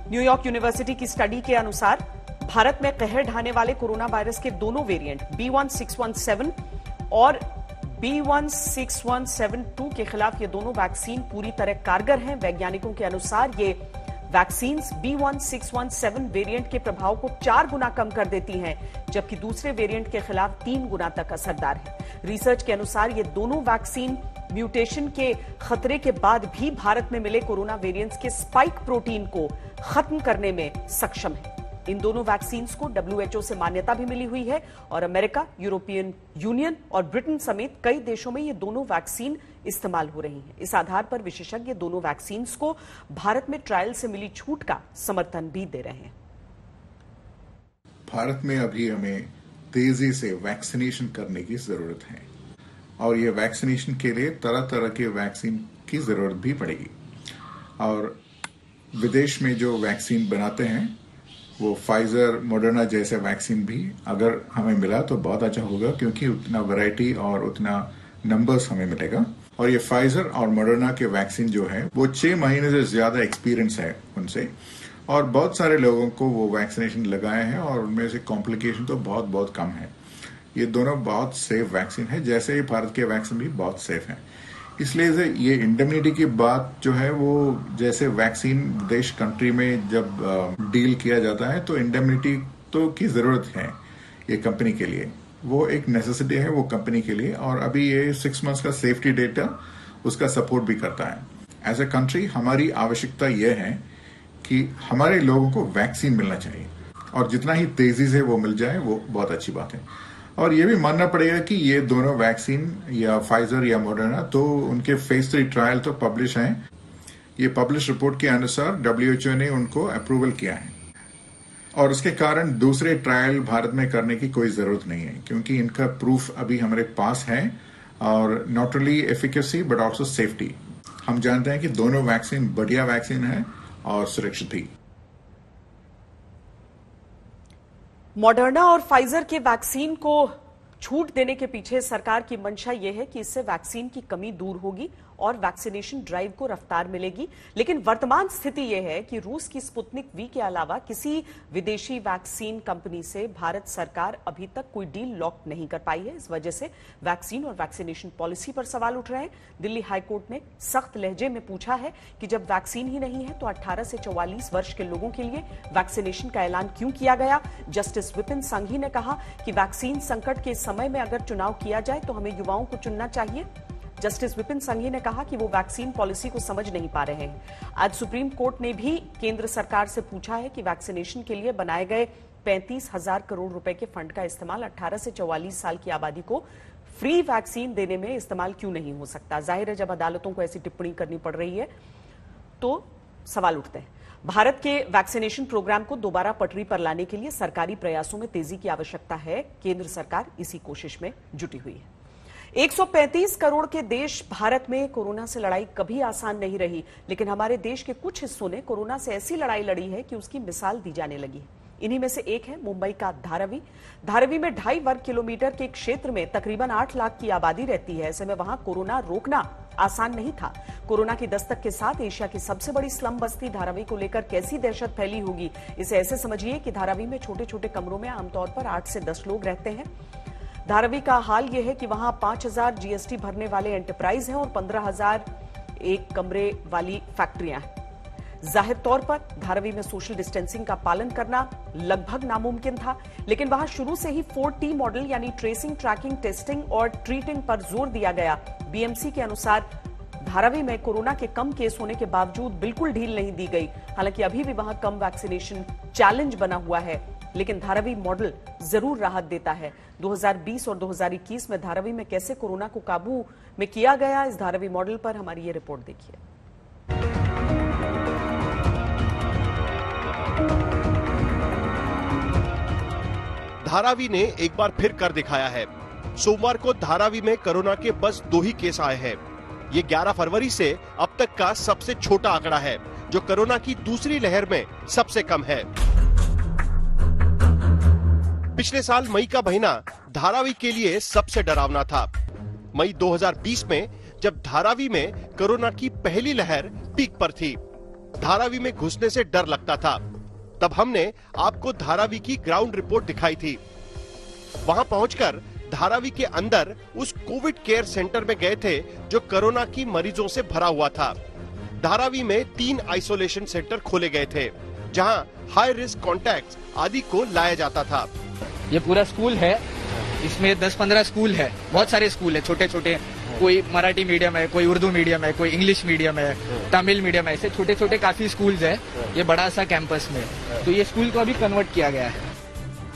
न्यूयॉर्क यूनिवर्सिटी की स्टडी के अनुसार भारत में कहर ढाने वाले कोरोना वायरस के दोनों वेरिएंट B1617 और B16172 के खिलाफ ये दोनों वैक्सीन पूरी तरह कारगर हैं। वैज्ञानिकों के अनुसार ये वैक्सीन B1617 वेरिएंट के प्रभाव को 4 गुना कम कर देती हैं, जबकि दूसरे वेरिएंट के खिलाफ 3 गुना तक असरदार है। रिसर्च के अनुसार ये दोनों वैक्सीन म्यूटेशन के खतरे के बाद भी भारत में मिले कोरोना वेरिएंट्स के स्पाइक प्रोटीन को खत्म करने में सक्षम है। इन दोनों वैक्सीन को WHO से मान्यता भी मिली हुई है और अमेरिका, यूरोपियन यूनियन और ब्रिटेन समेत कई देशों में ये दोनों वैक्सीन इस्तेमाल हो रही हैं। इस आधार पर विशेषज्ञ दोनों वैक्सीन को भारत में ट्रायल से मिली छूट का समर्थन भी दे रहे हैं। भारत में अभी हमें तेजी से वैक्सीनेशन करने की जरूरत है और ये वैक्सीनेशन के लिए तरह तरह के वैक्सीन की जरूरत भी पड़ेगी। और विदेश में जो वैक्सीन बनाते हैं वो फाइजर, मॉडर्ना जैसे वैक्सीन भी अगर हमें मिला तो बहुत अच्छा होगा, क्योंकि उतना वैरायटी और उतना नंबर्स हमें मिलेगा। और ये फाइजर और मॉडर्ना के वैक्सीन जो है वो 6 महीने से ज्यादा एक्सपीरियंस है उनसे, और बहुत सारे लोगों को वो वैक्सीनेशन लगाए हैं और उनमें से कॉम्प्लिकेशन तो बहुत बहुत कम है। ये दोनों बहुत सेफ वैक्सीन है, जैसे ही भारत के वैक्सीन भी बहुत सेफ है। इसलिए से ये इंडेमनिटी की बात जो है वो जैसे वैक्सीन देश कंट्री में जब डील किया जाता है तो इंडेमनिटी तो की जरूरत है ये कंपनी के लिए, वो एक नेसेसिटी है वो कंपनी के लिए। और अभी ये 6 मंथ्स का सेफ्टी डेटा उसका सपोर्ट भी करता है। एज ए कंट्री हमारी आवश्यकता यह है कि हमारे लोगों को वैक्सीन मिलना चाहिए और जितना ही तेजी से वो मिल जाए वो बहुत अच्छी बात है। और ये भी मानना पड़ेगा कि ये दोनों वैक्सीन या फाइजर या मॉडर्ना तो उनके फेज 3 ट्रायल तो पब्लिश हैं। ये पब्लिश रिपोर्ट के अनुसार WHO ने उनको अप्रूवल किया है और उसके कारण दूसरे ट्रायल भारत में करने की कोई जरूरत नहीं है, क्योंकि इनका प्रूफ अभी हमारे पास है और not only efficacy but also safety. हम जानते हैं कि दोनों वैक्सीन बढ़िया वैक्सीन है और सुरक्षित भी। मॉडर्ना और फाइजर के वैक्सीन को छूट देने के पीछे सरकार की मंशा यह है कि इससे वैक्सीन की कमी दूर होगी और वैक्सीनेशन ड्राइव को रफ्तार मिलेगी। लेकिन वर्तमान स्थिति यह है कि रूस की स्पुतनिक वी के अलावा किसी विदेशी वैक्सीन कंपनी से भारत सरकार अभी तक कोई डील लॉक नहीं कर पाई है। इस वजह से वैक्सीन और वैक्सीनेशन पॉलिसी पर सवाल उठ रहे हैं। दिल्ली हाईकोर्ट ने सख्त लहजे में पूछा है कि जब वैक्सीन ही नहीं है तो 18 से 44 वर्ष के लोगों के लिए वैक्सीनेशन का ऐलान क्यों किया गया। जस्टिस विपिन सांघी ने कहा कि वैक्सीन संकट के समय में अगर चुनाव किया जाए तो हमें युवाओं को चुनना चाहिए। जस्टिस विपिन सांघी ने कहा कि वो वैक्सीन पॉलिसी को समझ नहीं पा रहे हैं। आज सुप्रीम कोर्ट ने भी केंद्र सरकार से पूछा है कि वैक्सीनेशन के लिए बनाए गए 35,000 करोड़ रुपए के फंड का इस्तेमाल 18 से 44 साल की आबादी को फ्री वैक्सीन देने में इस्तेमाल क्यों नहीं हो सकता। जाहिर है जब अदालतों को ऐसी टिप्पणी करनी पड़ रही है तो सवाल उठते हैं। भारत के वैक्सीनेशन प्रोग्राम को दोबारा पटरी पर लाने के लिए सरकारी प्रयासों में तेजी की आवश्यकता है। केंद्र सरकार इसी कोशिश में जुटी हुई है। 135 करोड़ के देश भारत में कोरोना से लड़ाई कभी आसान नहीं रही, लेकिन हमारे देश के कुछ हिस्सों ने कोरोना से ऐसी लड़ाई लड़ी है कि उसकी मिसाल दी जाने लगी। इन्हीं में से एक है मुंबई का धारावी। धारावी में 2.5 वर्ग किलोमीटर के क्षेत्र में तकरीबन 8 लाख की आबादी रहती है। ऐसे में वहां कोरोना रोकना आसान नहीं था। कोरोना की दस्तक के साथ एशिया की सबसे बड़ी स्लम बस्ती धारावी को लेकर कैसी दहशत फैली होगी। इसे ऐसे समझिए कि धारावी में छोटे छोटे कमरों में आमतौर पर 8 से 10 लोग रहते हैं। धारावी का हाल यह है कि वहां 5,000 GST भरने वाले एंटरप्राइज हैं और 15,000 एक कमरे वाली फैक्ट्रियां हैं। जाहिर तौर पर धारावी में सोशल डिस्टेंसिंग का पालन करना लगभग नामुमकिन था, लेकिन वहां शुरू से ही 4T मॉडल यानी ट्रेसिंग, ट्रैकिंग, टेस्टिंग और ट्रीटिंग पर जोर दिया गया। BMC के अनुसार धारावी में कोरोना के कम केस होने के बावजूद बिल्कुल ढील नहीं दी गई। हालांकि अभी भी वहां कम वैक्सीनेशन चैलेंज बना हुआ है, लेकिन धारावी मॉडल जरूर राहत देता है। 2020 और 2021 में धारावी में कैसे कोरोना को काबू में किया गया, इस धारावी मॉडल पर हमारी ये रिपोर्ट देखिए। धारावी ने एक बार फिर कर दिखाया है। सोमवार को धारावी में कोरोना के बस 2 ही केस आए हैं। ये 11 फरवरी से अब तक का सबसे छोटा आंकड़ा है, जो कोरोना की दूसरी लहर में सबसे कम है। पिछले साल मई का महीना धारावी के लिए सबसे डरावना था। मई 2020 में जब धारावी में कोरोना की पहली लहर पीक पर थी, धारावी में घुसने से डर लगता था। तब हमने आपको धारावी की ग्राउंड रिपोर्ट दिखाई थी। वहां पहुंचकर धारावी के अंदर उस कोविड केयर सेंटर में गए थे जो कोरोना की मरीजों से भरा हुआ था। धारावी में 3 आइसोलेशन सेंटर खोले गए थे, जहां हाई रिस्क कॉन्टैक्ट्स आदि को लाया जाता था। ये पूरा स्कूल है, इसमें 10-15 स्कूल है, बहुत सारे स्कूल है, छोटे छोटे, कोई मराठी मीडियम है, कोई उर्दू मीडियम है, कोई इंग्लिश मीडियम है, तमिल मीडियम है, ऐसे छोटे छोटे काफी स्कूल्स है ये बड़ा सा कैंपस में। तो ये स्कूल को अभी कन्वर्ट किया गया है।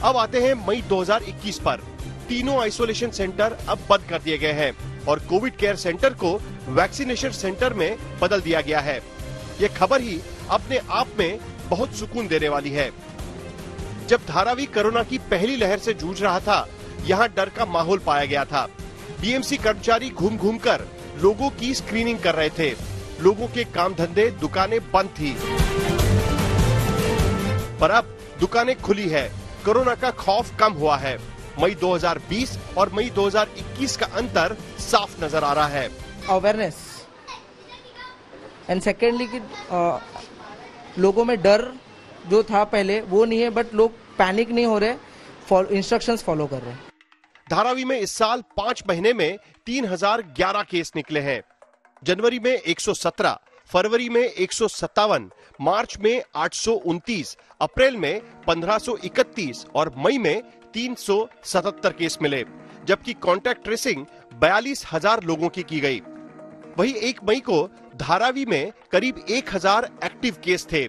अब आते हैं मई 2021 पर। तीनों आइसोलेशन सेंटर अब बंद कर दिए गए हैं और कोविड केयर सेंटर को वैक्सीनेशन सेंटर में बदल दिया गया है। ये खबर ही अपने आप में बहुत सुकून देने वाली है। जब धारावी कोरोना की पहली लहर से जूझ रहा था, यहाँ डर का माहौल पाया गया था। बीएमसी कर्मचारी घूम घूम कर लोगों की स्क्रीनिंग कर रहे थे। लोगों के काम धंधे, दुकानें बंद थी, पर अब दुकानें खुली है। कोरोना का खौफ कम हुआ है। मई 2020 और मई 2021 का अंतर साफ नजर आ रहा है। अवेयरनेस एंड सेकेंडली कि लोगों में डर जो था पहले वो नहीं है, बट लोग पैनिक नहीं हो रहे, इंस्ट्रक्शंस फॉलो कर रहे हैं। धारावी में इस साल 5 महीने में 3011 केस निकले हैं। जनवरी में 117, फरवरी में 157, मार्च में 829, अप्रैल में 1531 और मई में 377 केस मिले, जबकि कॉन्टैक्ट ट्रेसिंग 42,000 लोगों की गई। वहीं 1 मई को धारावी में करीब 1000 एक्टिव केस थे।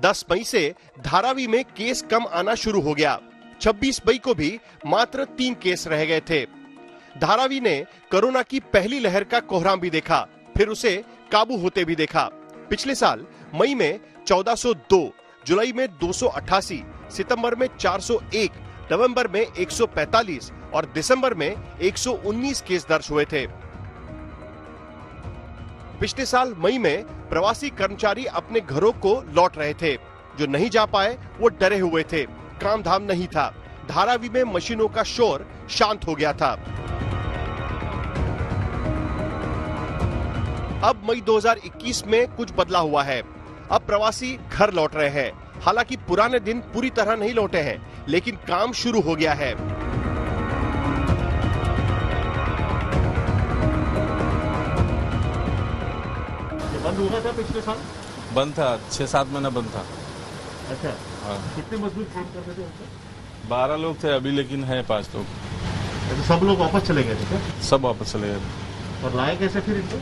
10 मई से धारावी में केस कम आना शुरू हो गया। 26 मई को भी मात्र 3 केस रह गए थे। धारावी ने कोरोना की पहली लहर का कोहराम भी देखा, फिर उसे काबू होते भी देखा। पिछले साल मई में 1402, जुलाई में 288, सितंबर में 401, नवंबर में 145 और दिसंबर में 119 केस दर्ज हुए थे। पिछले साल मई में प्रवासी कर्मचारी अपने घरों को लौट रहे थे। जो नहीं जा पाए वो डरे हुए थे, काम धाम नहीं था। धारावी में मशीनों का शोर शांत हो गया था। अब मई 2021 में कुछ बदला हुआ है। अब प्रवासी घर लौट रहे हैं। हालांकि पुराने दिन पूरी तरह नहीं लौटे हैं, लेकिन काम शुरू हो गया है। बंद हुआ था पिछले साल? बंद था, 6-7 महीना बंद था। अच्छा, हाँ। कितने मजदूर काम करते थे? 12 लोग थे अभी, लेकिन है 5 लोग। तो सब लोग वापस चले गए थे क्या? सब वापस चले गए। और लाए कैसे फिर इनको?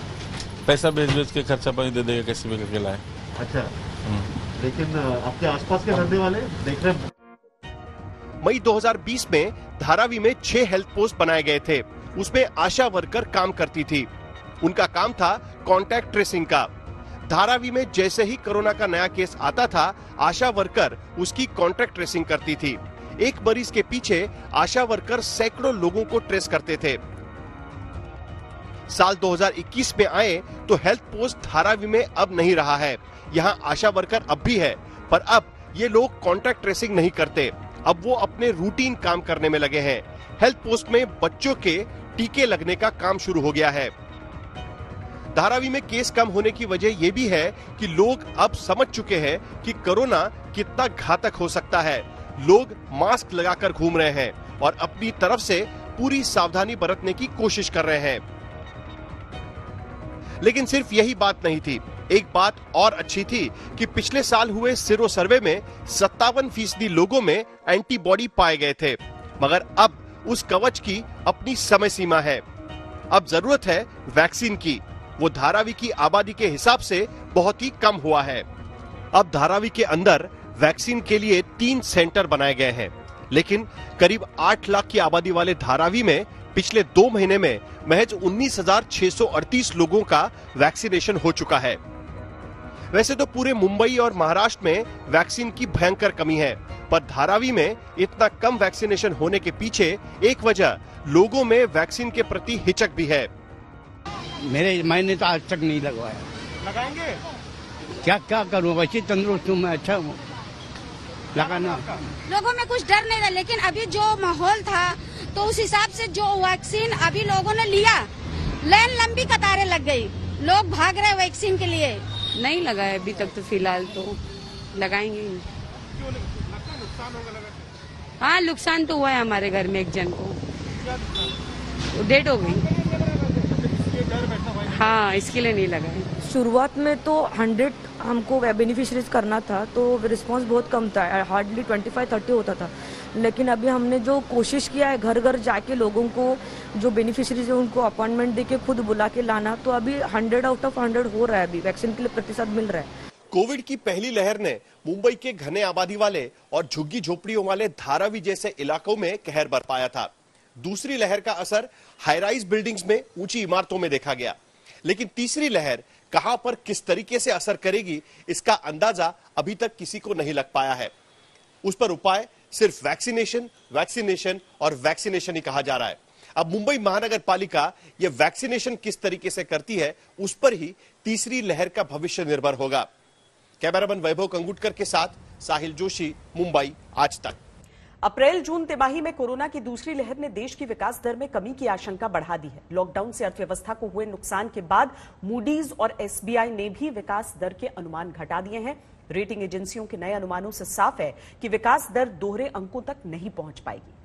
पैसा भेज के खर्चा पानी दे देगा, कैसे भी करके लाए। अच्छा, लेकिन आपके आसपास के धंधे वाले देख रहे हैं। मई 2020 में धारावी में 6 हेल्थ पोस्ट बनाए गए थे। उसमें आशा वर्कर काम करती थी। उनका काम था कॉन्टैक्ट ट्रेसिंग का। धारावी में जैसे ही कोरोना का नया केस आता था, आशा वर्कर उसकी कॉन्टैक्ट ट्रेसिंग करती थी। एक मरीज के पीछे आशा वर्कर सैकड़ों लोगों को ट्रेस करते थे। साल 2021 में आए तो हेल्थ पोस्ट धारावी में अब नहीं रहा है। यहाँ आशा वर्कर अब भी है, पर अब ये लोग कॉन्टैक्ट ट्रेसिंग नहीं करते। अब वो अपने रूटीन काम करने में लगे हैं। हेल्थ पोस्ट में बच्चों के टीके लगने का काम शुरू हो गया है। धारावी में केस कम होने की वजह यह भी है कि लोग अब समझ चुके हैं कि कोरोना कितना घातक हो सकता है। लोग मास्क लगाकर घूम रहे हैं और अपनी तरफ से पूरी सावधानी बरतने की कोशिश कर रहे हैं। लेकिन सिर्फ यही बात नहीं थी। एक बात और अच्छी थी कि पिछले साल हुए सीरो सर्वे में 57% लोगों में एंटीबॉडी पाए गए थे, मगर अब उस कवच की अपनी समय सीमा है। अब जरूरत है वैक्सीन की। वो धारावी की आबादी के हिसाब से बहुत ही कम हुआ है। अब धारावी के अंदर वैक्सीन के लिए 3 सेंटर बनाए गए हैं, लेकिन करीब 8 लाख की आबादी वाले धारावी में पिछले 2 महीने में महज 19,638 लोगों का वैक्सीनेशन हो चुका है। वैसे तो पूरे मुंबई और महाराष्ट्र में वैक्सीन की भयंकर कमी है, पर धारावी में इतना कम वैक्सीनेशन होने के पीछे एक वजह लोगों में वैक्सीन के प्रति हिचक भी है। मैंने तो आज तक नहीं लगवाया। लगाएंगे? क्या करूँ, वैसे तंदुरुस्त हूँ मैं, अच्छा हूँ, लगाना। लोगों में कुछ डर नहीं था, लेकिन अभी जो माहौल था तो उस हिसाब से जो वैक्सीन अभी लोगों ने लिया, लाइन लंबी कतारें लग गई, लोग भाग रहे वैक्सीन के लिए। नहीं लगाए अभी तक, तो फिलहाल तो लगाएंगे। हाँ, नुकसान तो हुआ है हमारे घर में एक जन को, तो डेट हो गई। हाँ, इसके लिए नहीं लगाए। शुरुआत में तो 100 हमको बेनिफिशरीज करना था, तो रिस्पांस बहुत कम था, हार्डली 25-30 होता था। लेकिन अभी हमने जो कोशिश किया है घर घर जाके लोगों को जो बेनिफिशरीज है उनको अपॉइंटमेंट देके खुद बुला के लाना, तो अभी 100 आउट ऑफ 100 हो रहा है, अभी वैक्सीन के लिए प्रतिशत मिल रहा है। कोविड की पहली लहर ने मुंबई के घने आबादी वाले और झुग्गी झोपड़ियों वाले धारावी जैसे इलाकों में कहर बरपाया था। दूसरी लहर का असर हाईराइज बिल्डिंग्स में ऊंची इमारतों में देखा गया, लेकिन तीसरी लहर कहां पर किस तरीके से असर करेगी, इसका अंदाजा अभी तक किसी को नहीं लग पाया है। उस पर उपाय सिर्फ वैक्सीनेशन, वैक्सीनेशन और वैक्सीनेशन ही कहा जा रहा है। अब मुंबई महानगर पालिका ये वैक्सीनेशन किस तरीके से करती है, उस पर ही तीसरी लहर का भविष्य निर्भर होगा। कैमरामैन वैभव कंगुटकर के साथ साहिल जोशी, मुंबई आज तक। अप्रैल जून तिमाही में कोरोना की दूसरी लहर ने देश की विकास दर में कमी की आशंका बढ़ा दी है। लॉकडाउन से अर्थव्यवस्था को हुए नुकसान के बाद मूडीज और एसबीआई ने भी विकास दर के अनुमान घटा दिए हैं। रेटिंग एजेंसियों के नए अनुमानों से साफ है कि विकास दर दोहरे अंकों तक नहीं पहुंच पाएगी।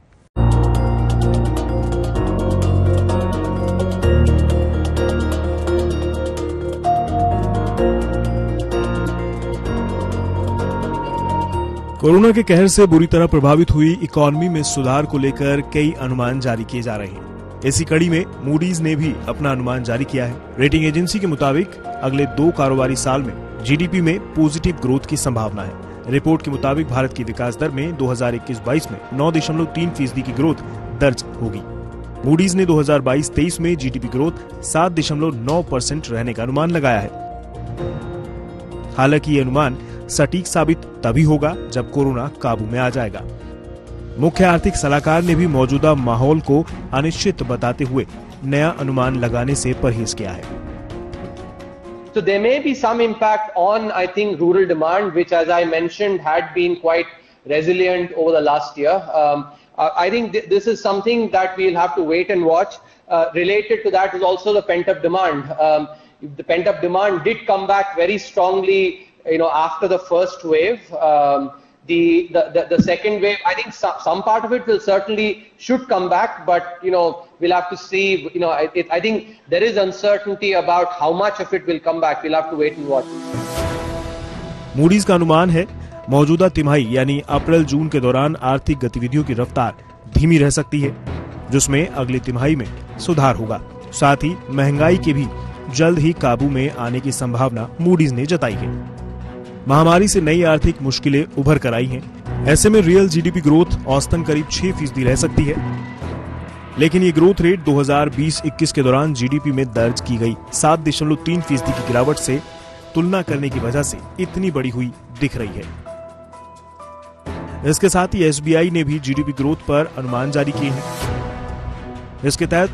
कोरोना के कहर से बुरी तरह प्रभावित हुई इकोनॉमी में सुधार को लेकर कई अनुमान जारी किए जा रहे हैं। इसी कड़ी में मूडीज ने भी अपना अनुमान जारी किया है। रेटिंग एजेंसी के मुताबिक अगले 2 कारोबारी साल में जीडीपी में पॉजिटिव ग्रोथ की संभावना है। रिपोर्ट के मुताबिक भारत की विकास दर में 2021-22 में 9.3% की ग्रोथ दर्ज होगी। मूडीज ने 2022-23 में जीडीपी ग्रोथ 7.9% रहने का अनुमान लगाया है। हालांकि ये अनुमान सटीक साबित तभी होगा जब कोरोना काबू में आ जाएगा। मुख्य आर्थिक सलाहकार ने भी मौजूदा माहौल को अनिश्चित बताते हुए नया अनुमान लगाने से परहेज किया है। So there may be some impact on, I think, rural demand, which, as I mentioned, had been quite resilient over the last year. I think this is something that we'll have to wait and watch. Related to that is also the pent-up demand. The pent-up demand did come back very strongly, after the first wave. The second wave, I think some part of it will certainly should come back, but we'll have to see. I think there is uncertainty about how much of it will come back. We'll have to wait and watch. Moody's का अनुमान है मौजूदा तिमाही यानी अप्रैल जून के दौरान आर्थिक गतिविधियों की रफ्तार धीमी रह सकती है, जिसमें अगली तिमाही में सुधार होगा। साथ ही महंगाई के भी जल्द ही काबू में आने की संभावना मूडीज ने जताई है। महामारी से नई आर्थिक मुश्किलें उभर कर आई हैं। ऐसे में रियल जीडीपी ग्रोथ औसतन करीब 6% रह सकती है, लेकिन ये ग्रोथ रेट 2020-21 के दौरान जीडीपी में दर्ज की गई 7.3% की गिरावट से तुलना करने की वजह से इतनी बड़ी हुई दिख रही है। इसके साथ ही एसबीआई ने भी जीडीपी ग्रोथ पर अनुमान जारी किए हैं। इसके तहत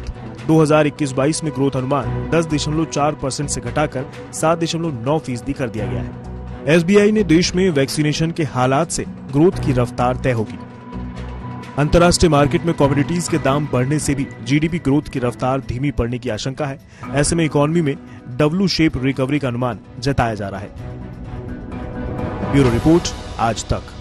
2021-22 में ग्रोथ अनुमान 10.4% से घटाकर 7.9% कर दिया गया है। एसबीआई ने देश में वैक्सीनेशन के हालात से ग्रोथ की रफ्तार तय होगी। अंतर्राष्ट्रीय मार्केट में कमोडिटीज के दाम बढ़ने से भी जीडीपी ग्रोथ की रफ्तार धीमी पड़ने की आशंका है। ऐसे में इकोनॉमी में डब्ल्यू शेप रिकवरी का अनुमान जताया जा रहा है। ब्यूरो रिपोर्ट आज तक।